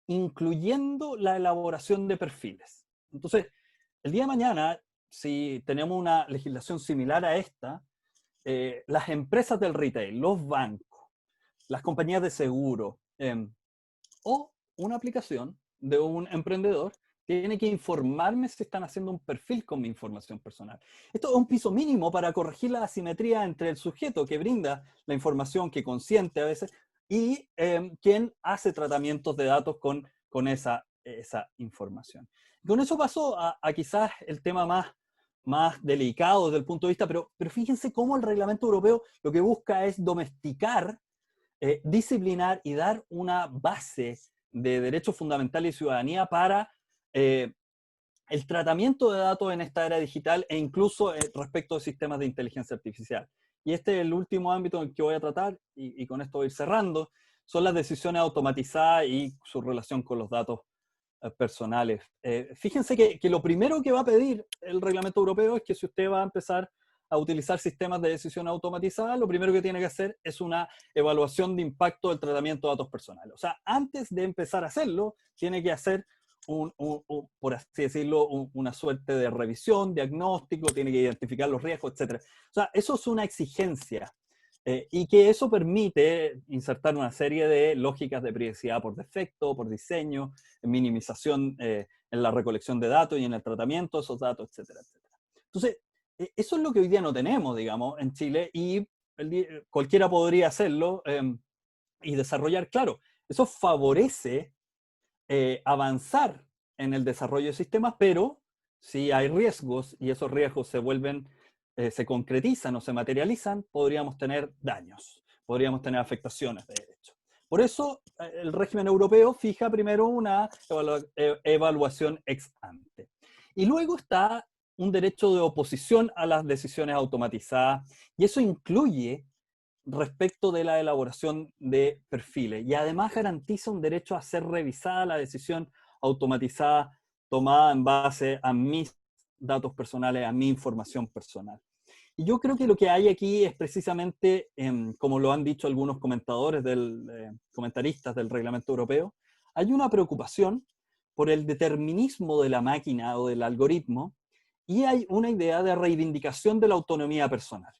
incluyendo la elaboración de perfiles. Entonces, el día de mañana, si tenemos una legislación similar a esta, las empresas del retail, los bancos, las compañías de seguro o una aplicación de un emprendedor tiene que informarme si están haciendo un perfil con mi información personal. Esto es un piso mínimo para corregir la asimetría entre el sujeto que brinda la información, que consiente a veces, y quien hace tratamientos de datos con esa información. Y con eso pasó a quizás el tema más delicado desde el punto de vista, pero fíjense cómo el reglamento europeo lo que busca es domesticar disciplinar y dar una base de derechos fundamentales y ciudadanía para el tratamiento de datos en esta era digital e incluso respecto de sistemas de inteligencia artificial. Y este es el último ámbito en el que voy a tratar, y con esto voy a ir cerrando, son las decisiones automatizadas y su relación con los datos personales. Fíjense que lo primero que va a pedir el reglamento europeo es que si usted va a empezar a utilizar sistemas de decisión automatizadas, lo primero que tiene que hacer es una evaluación de impacto del tratamiento de datos personales. O sea, antes de empezar a hacerlo, tiene que hacer por así decirlo, una suerte de revisión, diagnóstico, tiene que identificar los riesgos, etc. O sea, eso es una exigencia y que eso permite insertar una serie de lógicas de privacidad por defecto, por diseño, minimización en la recolección de datos y en el tratamiento de esos datos, etcétera, etcétera. Entonces, eso es lo que hoy día no tenemos, digamos, en Chile, y cualquiera podría hacerlo y desarrollar, claro, eso favorece avanzar en el desarrollo de sistemas, pero si hay riesgos y esos riesgos se vuelven, se concretizan o se materializan, podríamos tener daños, podríamos tener afectaciones de derecho. Por eso el régimen europeo fija primero una evaluación ex ante. Y luego está un derecho de oposición a las decisiones automatizadas, y eso incluye respecto de la elaboración de perfiles, y además garantiza un derecho a ser revisada la decisión automatizada tomada en base a mis datos personales, a mi información personal. Y yo creo que lo que hay aquí es precisamente, como lo han dicho algunos comentaristas del reglamento europeo, hay una preocupación por el determinismo de la máquina o del algoritmo, y hay una idea de reivindicación de la autonomía personal.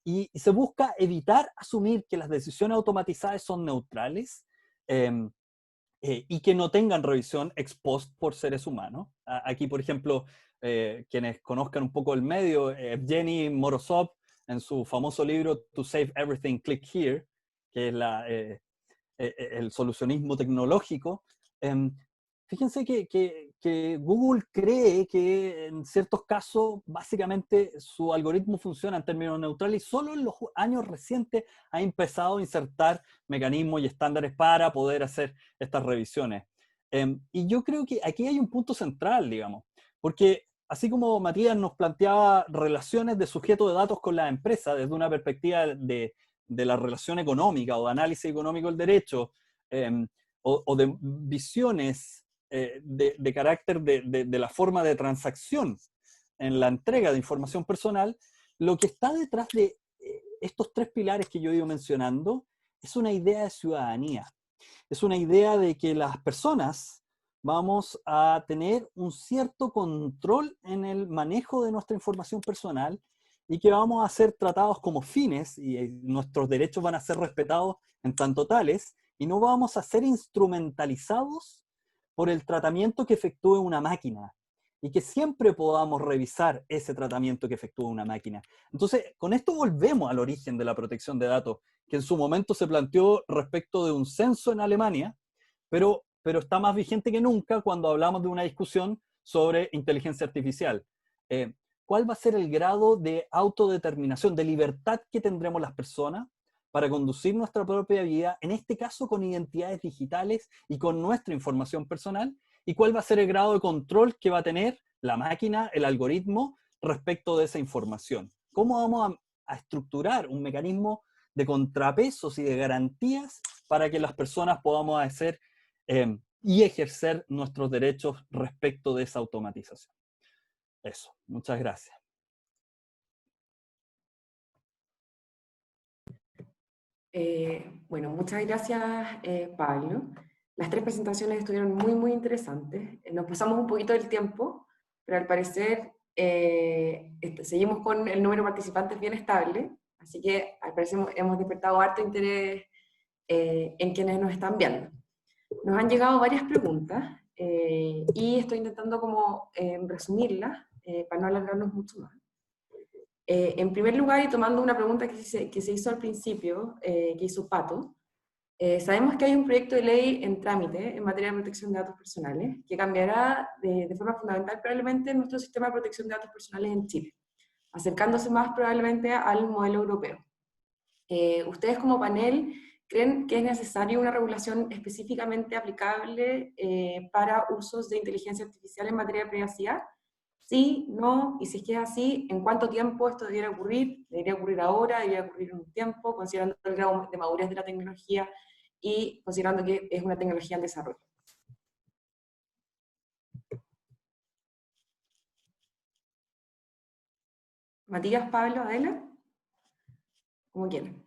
Y se busca evitar asumir que las decisiones automatizadas son neutrales y que no tengan revisión ex post por seres humanos. Aquí, por ejemplo, quienes conozcan un poco el medio, Evgeny Morozov, en su famoso libro To Save Everything, Click Here, que es el solucionismo tecnológico, fíjense que Google cree que en ciertos casos básicamente su algoritmo funciona en términos neutrales y solo en los años recientes ha empezado a insertar mecanismos y estándares para poder hacer estas revisiones. Y yo creo que aquí hay un punto central, digamos, porque así como Matías nos planteaba relaciones de sujeto de datos con la empresa desde una perspectiva de la relación económica o de análisis económico del derecho, o de visiones de carácter de la forma de transacción en la entrega de información personal, lo que está detrás de estos tres pilares que yo he ido mencionando es una idea de ciudadanía. Es una idea de que las personas vamos a tener un cierto control en el manejo de nuestra información personal y que vamos a ser tratados como fines y nuestros derechos van a ser respetados en tanto tales y no vamos a ser instrumentalizados por el tratamiento que efectúe una máquina y que siempre podamos revisar ese tratamiento que efectúa una máquina. Entonces, con esto volvemos al origen de la protección de datos, que en su momento se planteó respecto de un censo en Alemania, pero está más vigente que nunca cuando hablamos de una discusión sobre inteligencia artificial. ¿Cuál va a ser el grado de autodeterminación, de libertad que tendremos las personas para conducir nuestra propia vida, en este caso con identidades digitales y con nuestra información personal? ¿Y cuál va a ser el grado de control que va a tener la máquina, el algoritmo, respecto de esa información? ¿Cómo vamos a estructurar un mecanismo de contrapesos y de garantías para que las personas podamos hacer y ejercer nuestros derechos respecto de esa automatización? Eso, muchas gracias. Bueno, muchas gracias, Pablo. Las tres presentaciones estuvieron muy, muy interesantes. Nos pasamos un poquito del tiempo, pero al parecer seguimos con el número de participantes bien estable, así que al parecer hemos despertado harto interés en quienes nos están viendo. Nos han llegado varias preguntas y estoy intentando como resumirlas para no alargarnos mucho más. En primer lugar, y tomando una pregunta que se hizo al principio, que hizo Pato, sabemos que hay un proyecto de ley en trámite en materia de protección de datos personales que cambiará de forma fundamental probablemente nuestro sistema de protección de datos personales en Chile, acercándose más probablemente al modelo europeo. ¿Ustedes como panel creen que es necesaria una regulación específicamente aplicable para usos de inteligencia artificial en materia de privacidad? Sí, no, y si es que es así, ¿en cuánto tiempo esto debería ocurrir? ¿Debería ocurrir ahora? ¿Debería ocurrir en un tiempo? Considerando el grado de madurez de la tecnología y considerando que es una tecnología en desarrollo. Matías, Pablo, Adela, como quieran.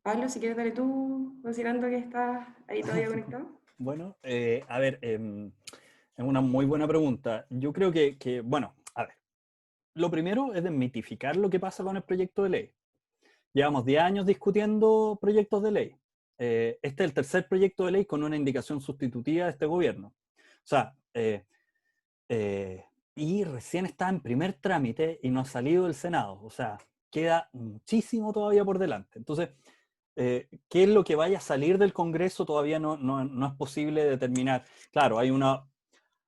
Pablo, si quieres dale tú, considerando que estás ahí todavía conectado. Bueno, a ver, es una muy buena pregunta. Yo creo que, bueno, a ver, lo primero es desmitificar lo que pasa con el proyecto de ley. Llevamos 10 años discutiendo proyectos de ley. Este es el tercer proyecto de ley con una indicación sustitutiva de este gobierno. O sea, y recién está en primer trámite y no ha salido del Senado. O sea, queda muchísimo todavía por delante. Entonces, qué es lo que vaya a salir del Congreso todavía no es posible determinar. Claro, hay una,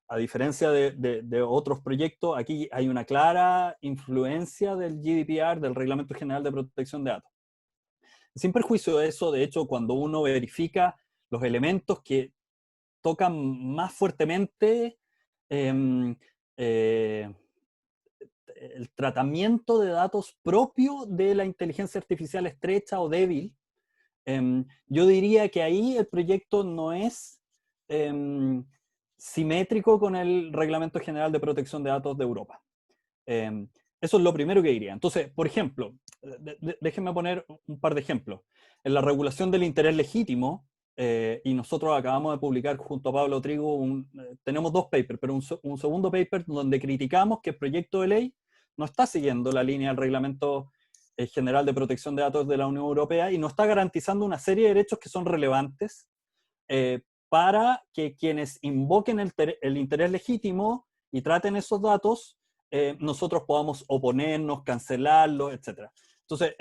a diferencia de otros proyectos, aquí hay una clara influencia del GDPR, del Reglamento General de Protección de Datos. Sin perjuicio de eso, de hecho, cuando uno verifica los elementos que tocan más fuertemente eh, eh, el tratamiento de datos propio de la inteligencia artificial estrecha o débil, yo diría que ahí el proyecto no es simétrico con el Reglamento General de Protección de Datos de Europa. Eso es lo primero que diría. Entonces, por ejemplo, déjenme poner un par de ejemplos. En la regulación del interés legítimo, y nosotros acabamos de publicar junto a Pablo Trigo, tenemos 2 papers, pero un segundo paper donde criticamos que el proyecto de ley no está siguiendo la línea del Reglamento General de Protección de Datos de la Unión Europea y no está garantizando una serie de derechos que son relevantes para que quienes invoquen el interés legítimo y traten esos datos, nosotros podamos oponernos, cancelarlos, etc. Entonces,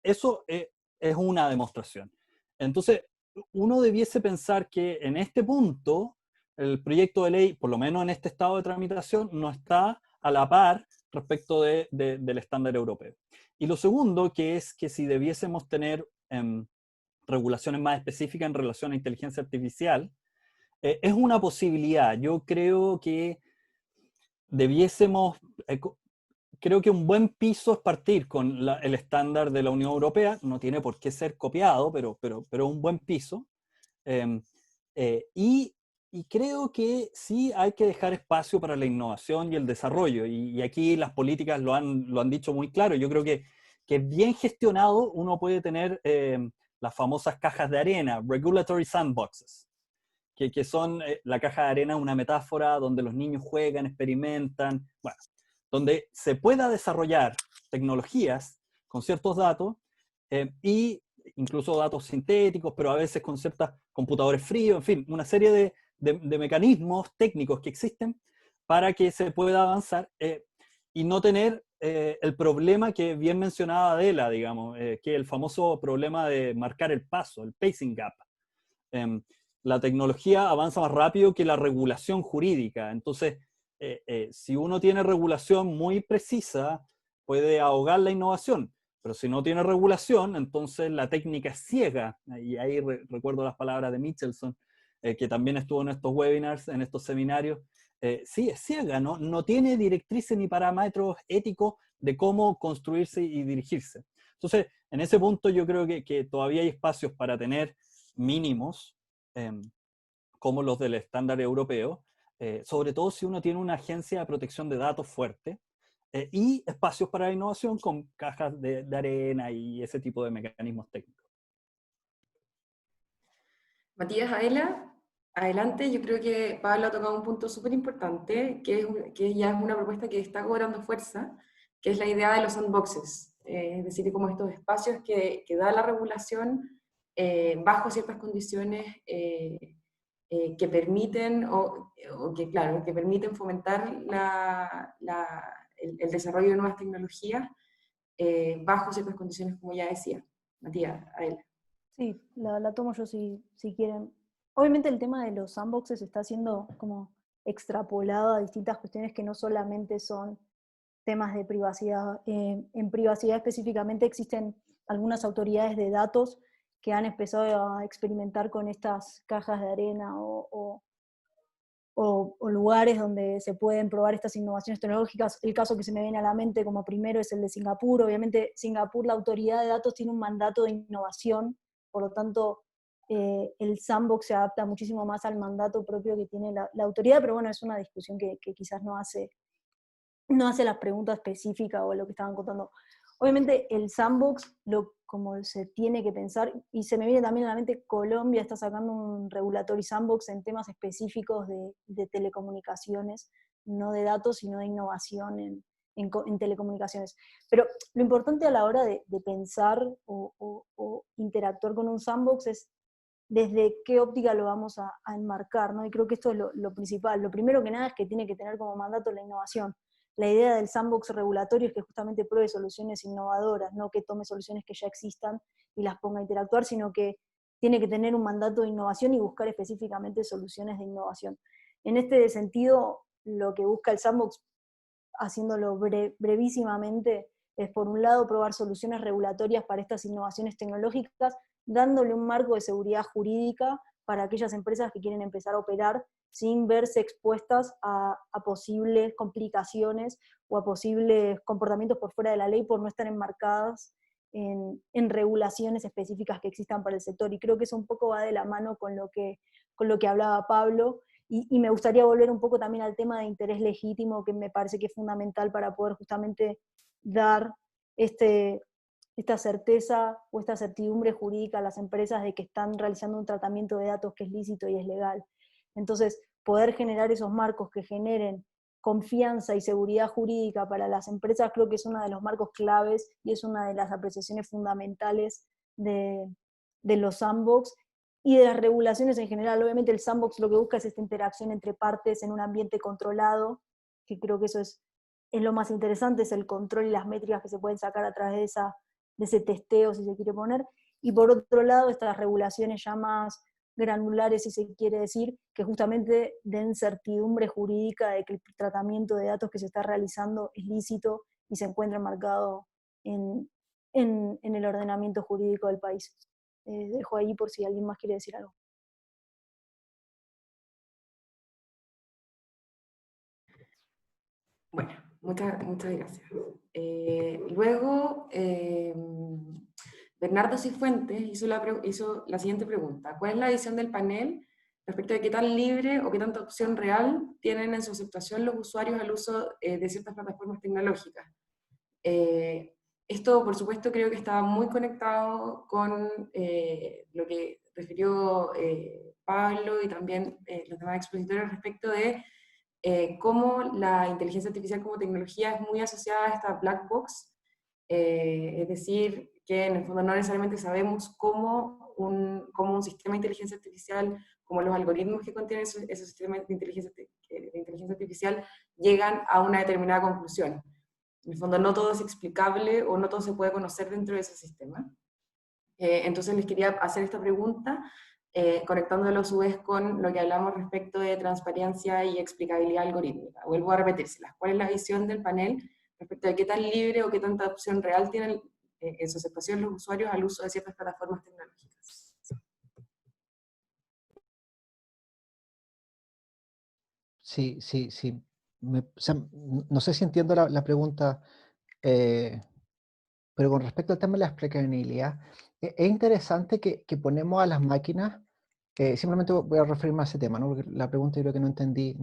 eso es una demostración. Entonces, uno debiese pensar que en este punto, el proyecto de ley, por lo menos en este estado de tramitación, no está a la par respecto del estándar europeo. Y lo segundo, que es que si debiésemos tener regulaciones más específicas en relación a inteligencia artificial, es una posibilidad. Yo creo que debiésemos, creo que un buen piso es partir con el estándar de la Unión Europea, no tiene por qué ser copiado, pero un buen piso. Y creo que sí hay que dejar espacio para la innovación y el desarrollo, y aquí las políticas lo han dicho muy claro. Yo creo que bien gestionado uno puede tener las famosas cajas de arena, regulatory sandboxes, que son la caja de arena, una metáfora donde los niños juegan, experimentan, bueno, donde se pueda desarrollar tecnologías con ciertos datos y incluso datos sintéticos, pero a veces con ciertos computadores fríos, en fin, una serie de mecanismos técnicos que existen para que se pueda avanzar y no tener el problema que bien mencionaba Adela, digamos, que el famoso problema de marcar el paso, el pacing gap. La tecnología avanza más rápido que la regulación jurídica, entonces si uno tiene regulación muy precisa, puede ahogar la innovación, pero si no tiene regulación, entonces la técnica es ciega, y ahí recuerdo las palabras de Michelson, que también estuvo en estos webinars, en estos seminarios. Sí, es ciega, no tiene directrices ni parámetros éticos de cómo construirse y dirigirse. Entonces, en ese punto yo creo que todavía hay espacios para tener mínimos, como los del estándar europeo, sobre todo si uno tiene una agencia de protección de datos fuerte, y espacios para la innovación con cajas de arena y ese tipo de mecanismos técnicos. Matías, Adela, adelante. Yo creo que Pablo ha tocado un punto súper importante, que ya es una propuesta que está cobrando fuerza, que es la idea de los sandboxes, es decir, como estos espacios que da la regulación bajo ciertas condiciones que permiten, que, claro, que permiten fomentar el desarrollo de nuevas tecnologías bajo ciertas condiciones, como ya decía. Matías, Adela. Sí, la tomo yo si quieren. Obviamente el tema de los sandboxes está siendo como extrapolado a distintas cuestiones que no solamente son temas de privacidad. En privacidad específicamente existen algunas autoridades de datos que han empezado a experimentar con estas cajas de arena o lugares donde se pueden probar estas innovaciones tecnológicas. El caso que se me viene a la mente como primero es el de Singapur. Obviamente Singapur, la autoridad de datos, tiene un mandato de innovación, por lo tanto el sandbox se adapta muchísimo más al mandato propio que tiene la autoridad, pero bueno, es una discusión que quizás no hace las preguntas específicas o lo que estaban contando. Obviamente el sandbox, como se tiene que pensar, y se me viene también a la mente, Colombia está sacando un regulatory sandbox en temas específicos de telecomunicaciones, no de datos, sino de innovación en telecomunicaciones. Pero lo importante a la hora de pensar o interactuar con un sandbox es desde qué óptica lo vamos a enmarcar, ¿no? Y creo que esto es lo principal. Lo primero que nada es que tiene que tener como mandato la innovación. La idea del sandbox regulatorio es que justamente pruebe soluciones innovadoras, no que tome soluciones que ya existan y las ponga a interactuar, sino que tiene que tener un mandato de innovación y buscar específicamente soluciones de innovación. En este sentido, lo que busca el sandbox, haciéndolo brevísimamente, es por un lado probar soluciones regulatorias para estas innovaciones tecnológicas, dándole un marco de seguridad jurídica para aquellas empresas que quieren empezar a operar sin verse expuestas a posibles complicaciones o a posibles comportamientos por fuera de la ley por no estar enmarcadas en regulaciones específicas que existan para el sector. Y creo que eso un poco va de la mano con lo que hablaba Pablo, y me gustaría volver un poco también al tema de interés legítimo, que me parece que es fundamental para poder justamente dar esta certeza o esta certidumbre jurídica a las empresas de que están realizando un tratamiento de datos que es lícito y es legal. Entonces, poder generar esos marcos que generen confianza y seguridad jurídica para las empresas creo que es uno de los marcos claves y es una de las apreciaciones fundamentales de los sandbox y de las regulaciones en general. Obviamente el sandbox lo que busca es esta interacción entre partes en un ambiente controlado, que creo que eso es lo más interesante, es el control y las métricas que se pueden sacar a través de ese testeo, si se quiere poner. Y por otro lado, estas regulaciones ya más granulares, si se quiere decir, que justamente den certidumbre jurídica de que el tratamiento de datos que se está realizando es lícito y se encuentra enmarcado en el ordenamiento jurídico del país. Dejo ahí por si alguien más quiere decir algo. Bueno, muchas gracias. Luego, Bernardo Cifuentes hizo la siguiente pregunta. ¿Cuál es la visión del panel respecto de qué tan libre o qué tanta opción real tienen en su aceptación los usuarios al uso de ciertas plataformas tecnológicas? Esto, por supuesto, creo que está muy conectado con lo que refirió Pablo y también los demás expositores respecto de cómo la inteligencia artificial como tecnología es muy asociada a esta black box, es decir, que en el fondo no necesariamente sabemos cómo un sistema de inteligencia artificial, como los algoritmos que contienen esos sistemas de inteligencia artificial, llegan a una determinada conclusión. En el fondo no todo es explicable o no todo se puede conocer dentro de ese sistema. Entonces les quería hacer esta pregunta, conectándolo a su vez con lo que hablamos respecto de transparencia y explicabilidad algorítmica. Vuelvo a repetírselas. ¿Cuál es la visión del panel respecto de qué tan libre o qué tanta opción real tienen en su aceptación los usuarios al uso de ciertas plataformas tecnológicas? Sí. O sea, no sé si entiendo la pregunta, pero con respecto al tema de la explicabilidad, es interesante que ponemos a las máquinas, simplemente voy a referirme a ese tema, ¿no? Porque la pregunta yo creo que no entendí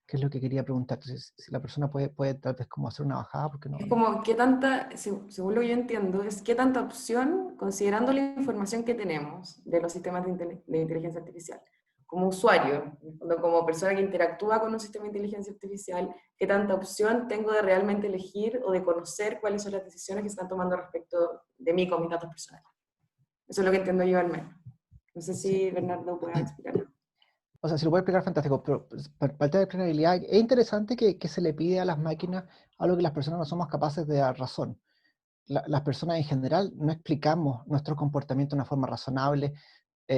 qué es lo que quería preguntar. Entonces, si la persona puede tal vez como hacer una bajada, porque no... Es como qué tanta, según lo que yo entiendo, es qué tanta opción, considerando la información que tenemos de los sistemas de inteligencia artificial, como usuario, como persona que interactúa con un sistema de inteligencia artificial, qué tanta opción tengo de realmente elegir o de conocer cuáles son las decisiones que se están tomando respecto de mí con mis datos personales. Eso es lo que entiendo yo al menos. No sé si Bernardo puede explicarlo. O sea, si lo puede explicar, fantástico, pero para el tema de explicabilidad, es interesante que se le pide a las máquinas algo que las personas no somos capaces de dar razón. Las personas en general no explicamos nuestro comportamiento de una forma razonable.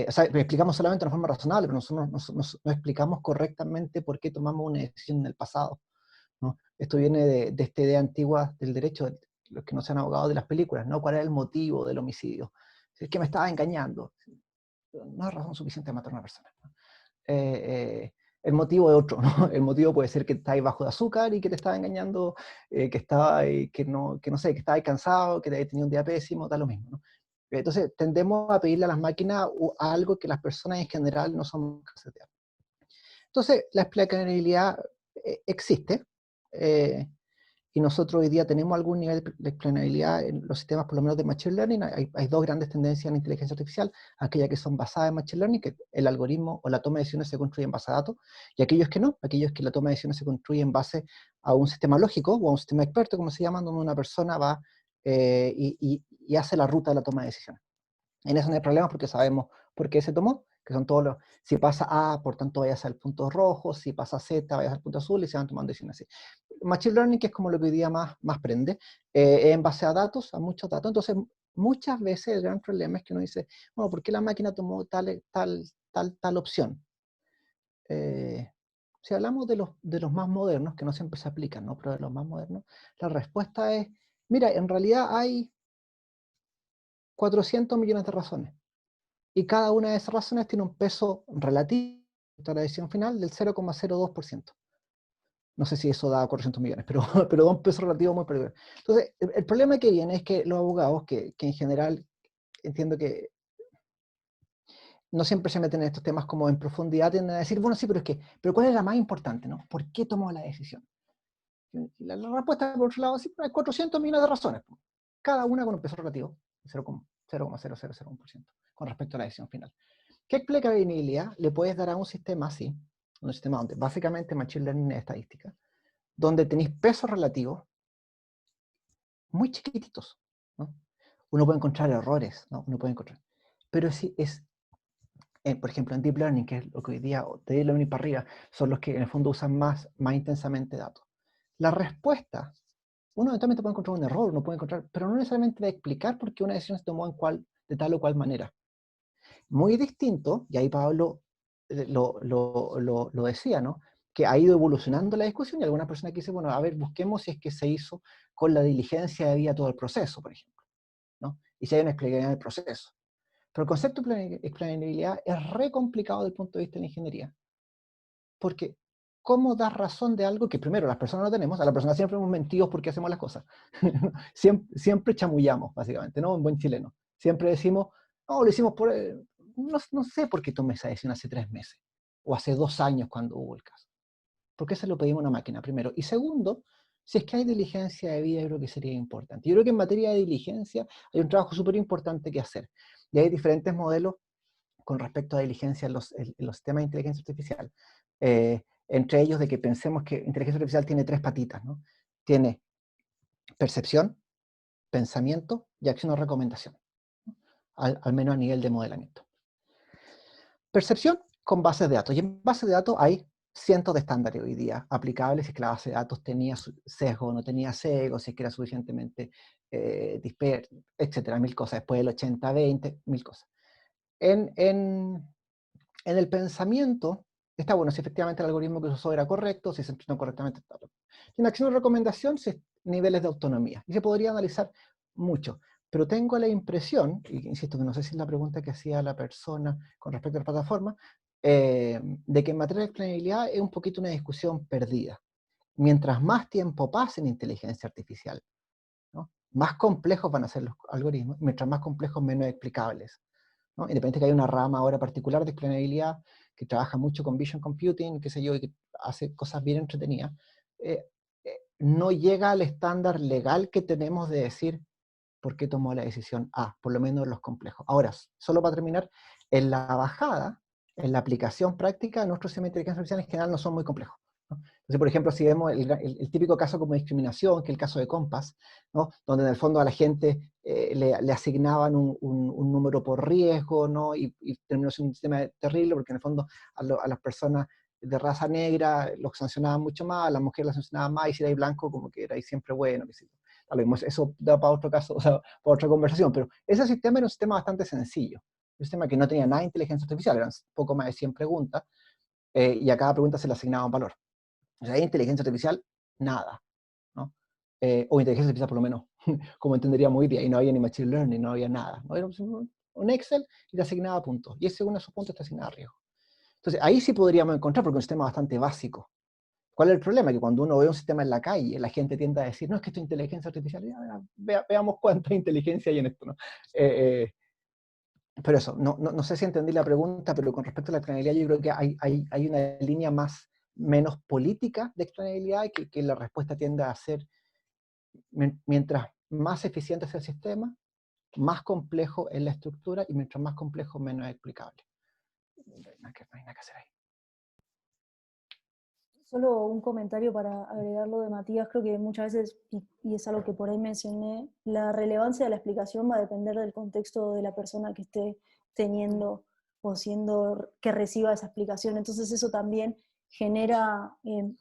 O sea, explicamos solamente de una forma razonable, pero nosotros no explicamos correctamente por qué tomamos una decisión en el pasado. ¿no? Esto viene de esta idea antigua del derecho, de los que no sean abogados de las películas, ¿no? ¿Cuál era el motivo del homicidio? Si es que me estaba engañando. No es razón suficiente de matar a una persona, ¿no? El motivo es otro, ¿no? El motivo puede ser que estáis bajo de azúcar y que te estaba engañando, que no sé, que estabas cansado, que te habías tenido un día pésimo, da lo mismo, ¿no? Entonces tendemos a pedirle a las máquinas algo que las personas en general no somos capaces de hacer. Entonces la explicabilidad existe, y nosotros hoy día tenemos algún nivel de explicabilidad en los sistemas, por lo menos de Machine Learning. Hay dos grandes tendencias en inteligencia artificial: aquellas que son basadas en Machine Learning, que el algoritmo o la toma de decisiones se construye en base a datos, y aquellos que no, aquellos que la toma de decisiones se construye en base a un sistema lógico o a un sistema experto, como se llama, donde una persona va y hace la ruta de la toma de decisiones. En eso no hay problema porque sabemos por qué se tomó, que son todos los, si pasa A, por tanto vayas al punto rojo, si pasa Z, vayas al punto azul, y se van tomando decisiones así. Machine Learning, que es como lo que hoy día más prende, en base a datos, a muchos datos. Entonces, muchas veces el gran problema es que uno dice, bueno, ¿por qué la máquina tomó tal opción? Si hablamos de los más modernos, que no siempre se aplican, ¿no? Pero de los más modernos, la respuesta es, mira, en realidad hay 400 millones de razones. Y cada una de esas razones tiene un peso relativo a la decisión final del 0,02%. No sé si eso da 400 millones, pero da un peso relativo muy pequeño. Entonces, el problema que viene es que los abogados, que en general entiendo que no siempre se meten en estos temas como en profundidad, tienden a decir, bueno, sí, pero ¿cuál es la más importante, no? ¿Por qué tomó la decisión? Y la respuesta, por otro lado, sí, hay 400 millones de razones, cada una con un peso relativo de 0,0001% con respecto a la decisión final. ¿Qué explicabilidad le puedes dar a un sistema así? Un sistema donde básicamente Machine Learning es estadística, donde tenéis pesos relativos muy chiquititos, ¿no? Uno puede encontrar errores, ¿no? Uno puede encontrar. Pero si es, por ejemplo, en Deep Learning, que es lo que hoy día, de Deep Learning para arriba, son los que en el fondo usan más intensamente datos. La respuesta, uno eventualmente puede encontrar un error, uno puede encontrar, pero no necesariamente va a explicar por qué una decisión se tomó de tal o cual manera. Muy distinto, y ahí Pablo lo decía, ¿no? Que ha ido evolucionando la discusión, y alguna persona que dice, bueno, a ver, busquemos si es que se hizo con la diligencia debida todo el proceso, por ejemplo, ¿no? Y si hay una explicación del proceso. Pero el concepto de explainabilidad es re complicado desde el punto de vista de la ingeniería. Porque, ¿cómo dar razón de algo que primero las personas no tenemos? A la persona siempre hemos mentido porque hacemos las cosas. siempre chamullamos, básicamente, ¿no? En buen chileno. Siempre decimos, no, lo hicimos por... no sé por qué tomé esa decisión hace 3 meses. O hace 2 años cuando hubo el caso. ¿Por qué se lo pedimos a una máquina, primero? Y segundo, si es que hay diligencia de vida, yo creo que sería importante. Yo creo que en materia de diligencia hay un trabajo súper importante que hacer. Y hay diferentes modelos con respecto a diligencia en los sistemas de inteligencia artificial. Entre ellos de que pensemos que inteligencia artificial tiene 3 patitas, ¿no? Tiene percepción, pensamiento y acción o recomendación, ¿no? Al menos a nivel de modelamiento. Percepción con bases de datos. Y en bases de datos hay cientos de estándares hoy día aplicables, si es que la base de datos tenía sesgo o no tenía sesgo, si es que era suficientemente dispersa, etcétera, 1000 cosas. Después del 80-20, 1000 cosas. En el pensamiento, está bueno si efectivamente el algoritmo que se usó era correcto, si se entrenó correctamente. En acción de recomendación, niveles de autonomía. Y se podría analizar mucho. Pero tengo la impresión, y insisto que no sé si es la pregunta que hacía la persona con respecto a la plataforma, de que en materia de explainabilidad es un poquito una discusión perdida. Mientras más tiempo pase en inteligencia artificial, ¿no? Más complejos van a ser los algoritmos, mientras más complejos, menos explicables, ¿no? Independiente que hay una rama ahora particular de explainabilidad que trabaja mucho con vision computing, qué sé yo, y que hace cosas bien entretenidas, no llega al estándar legal que tenemos de decir por qué tomó la decisión A, por lo menos los complejos. Ahora, solo para terminar, en la bajada, en la aplicación práctica, nuestros sistemas de inteligencia artificial en general no son muy complejos, ¿no? Entonces, por ejemplo, si vemos el típico caso como discriminación, que es el caso de Compass, ¿no? Donde en el fondo a la gente le asignaban un número por riesgo, ¿no? Y terminó siendo un sistema terrible, porque en el fondo a las personas de raza negra los sancionaban mucho más, a las mujeres las sancionaban más, y si erais blanco, como que erais siempre bueno, que sí. Eso da para otro caso, o sea, para otra conversación, pero ese sistema era un sistema bastante sencillo, un sistema que no tenía nada de inteligencia artificial, eran poco más de 100 preguntas, y a cada pregunta se le asignaba un valor. O sea, hay inteligencia artificial nada, ¿no? O inteligencia artificial por lo menos, como entenderíamos hoy día, y no había ni machine learning, no había nada, ¿no? Era un Excel y te asignaba puntos, y ese uno de esos puntos te asignaba riesgo. Entonces ahí sí podríamos encontrar, porque es un sistema bastante básico. ¿Cuál es el problema? Que cuando uno ve un sistema en la calle, la gente tiende a decir, no, es que esto es inteligencia artificial, veamos cuánta inteligencia hay en esto, ¿no? Pero eso, no sé si entendí la pregunta, pero con respecto a la extrañabilidad, yo creo que hay una línea menos política de extrañabilidad, que la respuesta tiende a ser, mientras más eficiente sea el sistema, más complejo es la estructura, y mientras más complejo, menos es explicable. No hay nada que hacer ahí. Solo un comentario para agregar lo de Matías. Creo que muchas veces, y es algo que por ahí mencioné, la relevancia de la explicación va a depender del contexto de la persona que esté teniendo o siendo que reciba esa explicación. Entonces eso también genera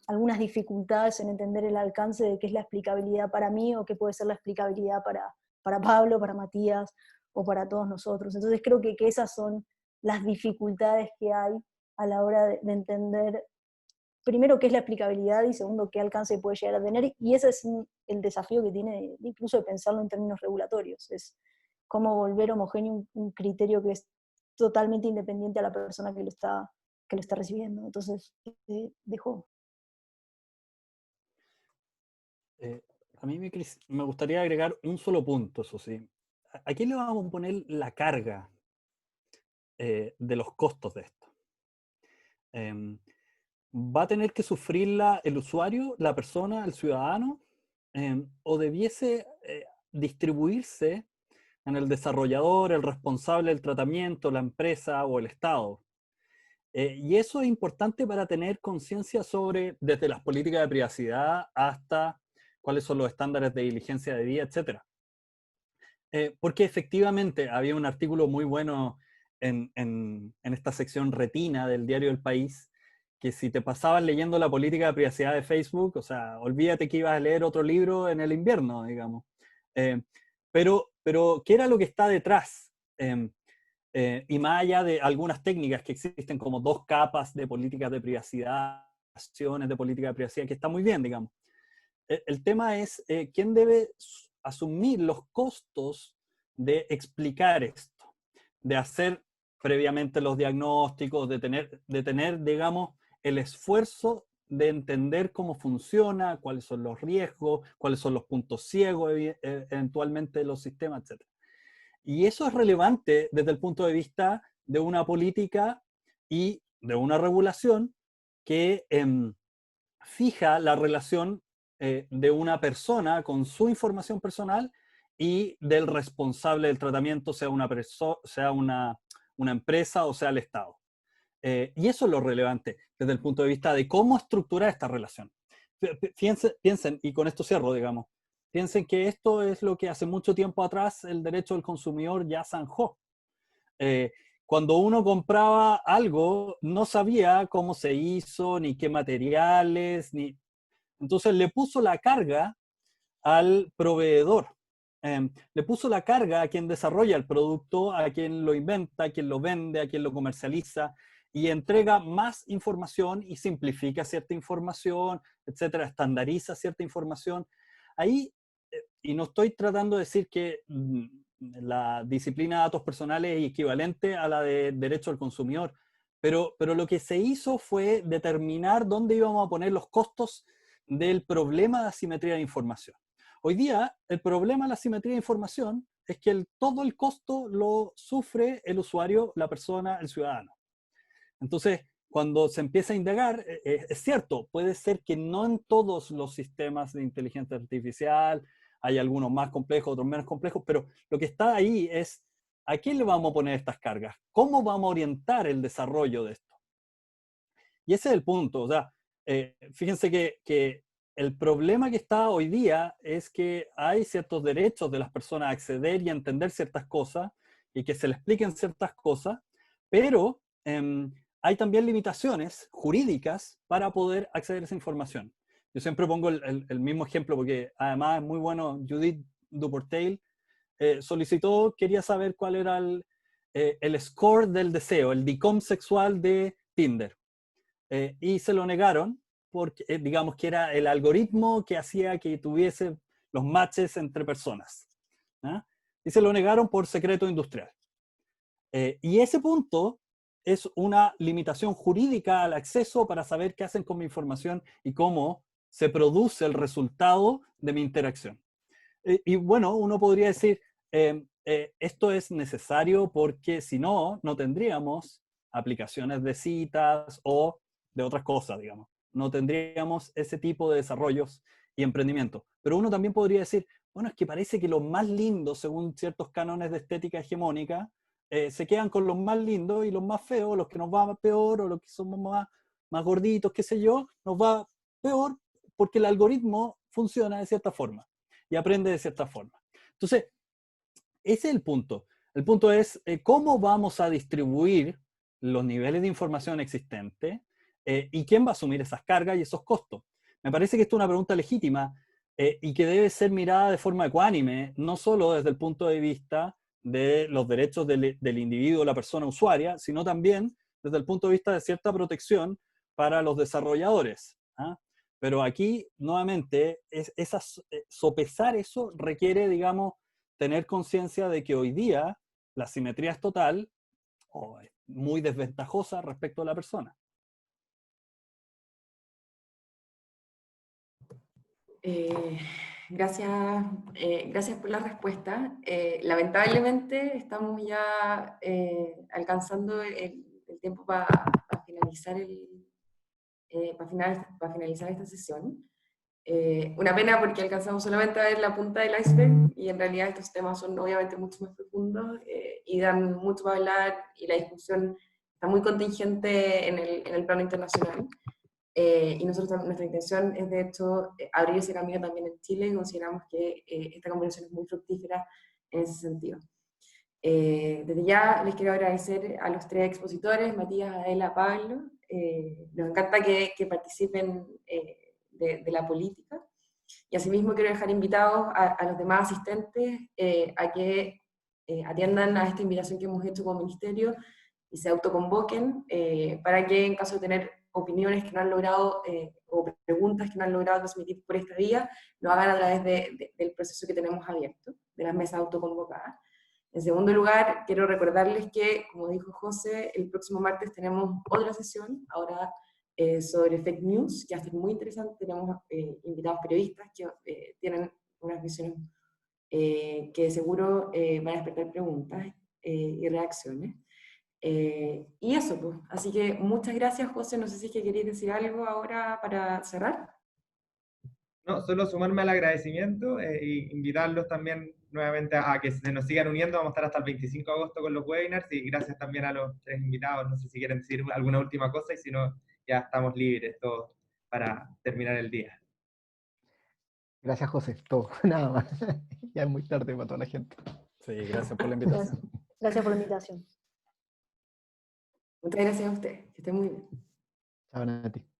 algunas dificultades en entender el alcance de qué es la explicabilidad para mí, o qué puede ser la explicabilidad para Pablo, para Matías o para todos nosotros. Entonces creo que esas son las dificultades que hay a la hora de entender, primero, qué es la aplicabilidad, y segundo, qué alcance puede llegar a tener. Y ese es el desafío que tiene incluso de pensarlo en términos regulatorios, es cómo volver homogéneo un criterio que es totalmente independiente a la persona que lo está recibiendo. Entonces, dejo. A mí me gustaría agregar un solo punto, eso sí. ¿A quién le vamos a poner la carga de los costos de esto? ¿Va a tener que sufrirla el usuario, la persona, el ciudadano? ¿O debiese distribuirse en el desarrollador, el responsable del tratamiento, la empresa o el Estado? Y eso es importante para tener conciencia sobre, desde las políticas de privacidad hasta cuáles son los estándares de diligencia de día, etc. Porque efectivamente había un artículo muy bueno en esta sección retina del diario El País, que si te pasabas leyendo la política de privacidad de Facebook, o sea, olvídate que ibas a leer otro libro en el invierno, digamos. Pero, ¿qué era lo que está detrás? Y más allá de algunas técnicas que existen, como 2 capas de políticas de privacidad, acciones de política de privacidad, que está muy bien, digamos. El tema es quién debe asumir los costos de explicar esto, de hacer previamente los diagnósticos, de tener, digamos, el esfuerzo de entender cómo funciona, cuáles son los riesgos, cuáles son los puntos ciegos eventualmente de los sistemas, etc. Y eso es relevante desde el punto de vista de una política y de una regulación que fija la relación de una persona con su información personal y del responsable del tratamiento, sea una empresa o sea el Estado. Y eso es lo relevante desde el punto de vista de cómo estructurar esta relación. Piensen, y con esto cierro, digamos, piensen que esto es lo que hace mucho tiempo atrás el derecho del consumidor ya zanjó. Cuando uno compraba algo, no sabía cómo se hizo, ni qué materiales, entonces le puso la carga al proveedor. Le puso la carga a quien desarrolla el producto, a quien lo inventa, a quien lo vende, a quien lo comercializa, y entrega más información y simplifica cierta información, etcétera, estandariza cierta información. Ahí, y no estoy tratando de decir que la disciplina de datos personales es equivalente a la de derecho al consumidor, pero lo que se hizo fue determinar dónde íbamos a poner los costos del problema de asimetría de información. Hoy día, el problema de la asimetría de información es que todo el costo lo sufre el usuario, la persona, el ciudadano. Entonces, cuando se empieza a indagar, es cierto, puede ser que no en todos los sistemas de inteligencia artificial, hay algunos más complejos, otros menos complejos, pero lo que está ahí es, ¿a quién le vamos a poner estas cargas? ¿Cómo vamos a orientar el desarrollo de esto? Y ese es el punto. O sea, fíjense que el problema que está hoy día es que hay ciertos derechos de las personas a acceder y a entender ciertas cosas y que se les expliquen ciertas cosas, pero hay también limitaciones jurídicas para poder acceder a esa información. Yo siempre pongo el mismo ejemplo porque además es muy bueno. Judith Duportail quería saber cuál era el score del deseo, el DICOM sexual de Tinder. Y se lo negaron porque, digamos que era el algoritmo que hacía que tuviese los matches entre personas. ¿Ah? Y se lo negaron por secreto industrial. Y ese punto es una limitación jurídica al acceso para saber qué hacen con mi información y cómo se produce el resultado de mi interacción. Y bueno, uno podría decir, esto es necesario porque si no, no tendríamos aplicaciones de citas o de otras cosas, digamos. No tendríamos ese tipo de desarrollos y emprendimiento. Pero uno también podría decir, bueno, es que parece que los más lindos, según ciertos cánones de estética hegemónica, se quedan con los más lindos y los más feos, los que nos va peor o los que somos más gorditos, qué sé yo, nos va peor porque el algoritmo funciona de cierta forma y aprende de cierta forma. Entonces, ese es el punto. El punto es cómo vamos a distribuir los niveles de información existentes y quién va a asumir esas cargas y esos costos. Me parece que esto es una pregunta legítima y que debe ser mirada de forma ecuánime, no solo desde el punto de vista de los derechos del individuo, la persona usuaria, sino también desde el punto de vista de cierta protección para los desarrolladores. ¿Ah? Pero aquí, nuevamente, sopesar eso requiere, digamos, tener conciencia de que hoy día la simetría es total o es muy desventajosa respecto a la persona. Gracias por la respuesta. Lamentablemente estamos ya alcanzando el tiempo para finalizar para finalizar esta sesión. Una pena porque alcanzamos solamente a ver la punta del iceberg y en realidad estos temas son obviamente mucho más profundos y dan mucho para hablar y la discusión está muy contingente en el plano internacional. Y nosotros, nuestra intención es de hecho abrir ese camino también en Chile y consideramos que esta conversación es muy fructífera en ese sentido. Desde ya les quiero agradecer a los tres expositores, Matías, Adela, Pablo. Nos encanta que participen de la política. Y asimismo quiero dejar invitados a los demás asistentes a que atiendan a esta invitación que hemos hecho como ministerio y se autoconvoquen para que en caso de tener opiniones que no han logrado o preguntas que no han logrado transmitir por esta vía, lo hagan a través del proceso que tenemos abierto, de las mesas autoconvocadas. En segundo lugar, quiero recordarles que, como dijo José, el próximo martes tenemos otra sesión, ahora sobre fake news, que va a ser muy interesante. Tenemos invitados periodistas que tienen unas visiones que seguro van a despertar preguntas y reacciones. Y eso, pues. Así que muchas gracias, José. No sé si es que queréis decir algo ahora para cerrar. No, solo sumarme al agradecimiento e invitarlos también nuevamente a que se nos sigan uniendo. Vamos a estar hasta el 25 de agosto con los webinars y gracias también a los tres invitados. No sé si quieren decir alguna última cosa y si no, ya estamos libres todos para terminar el día. Gracias, José. Todo, nada más. Ya es muy tarde para toda la gente. Sí, gracias por la invitación. Gracias por la invitación. Muchas gracias a ustedes. Que estén muy bien. Chao, Nati.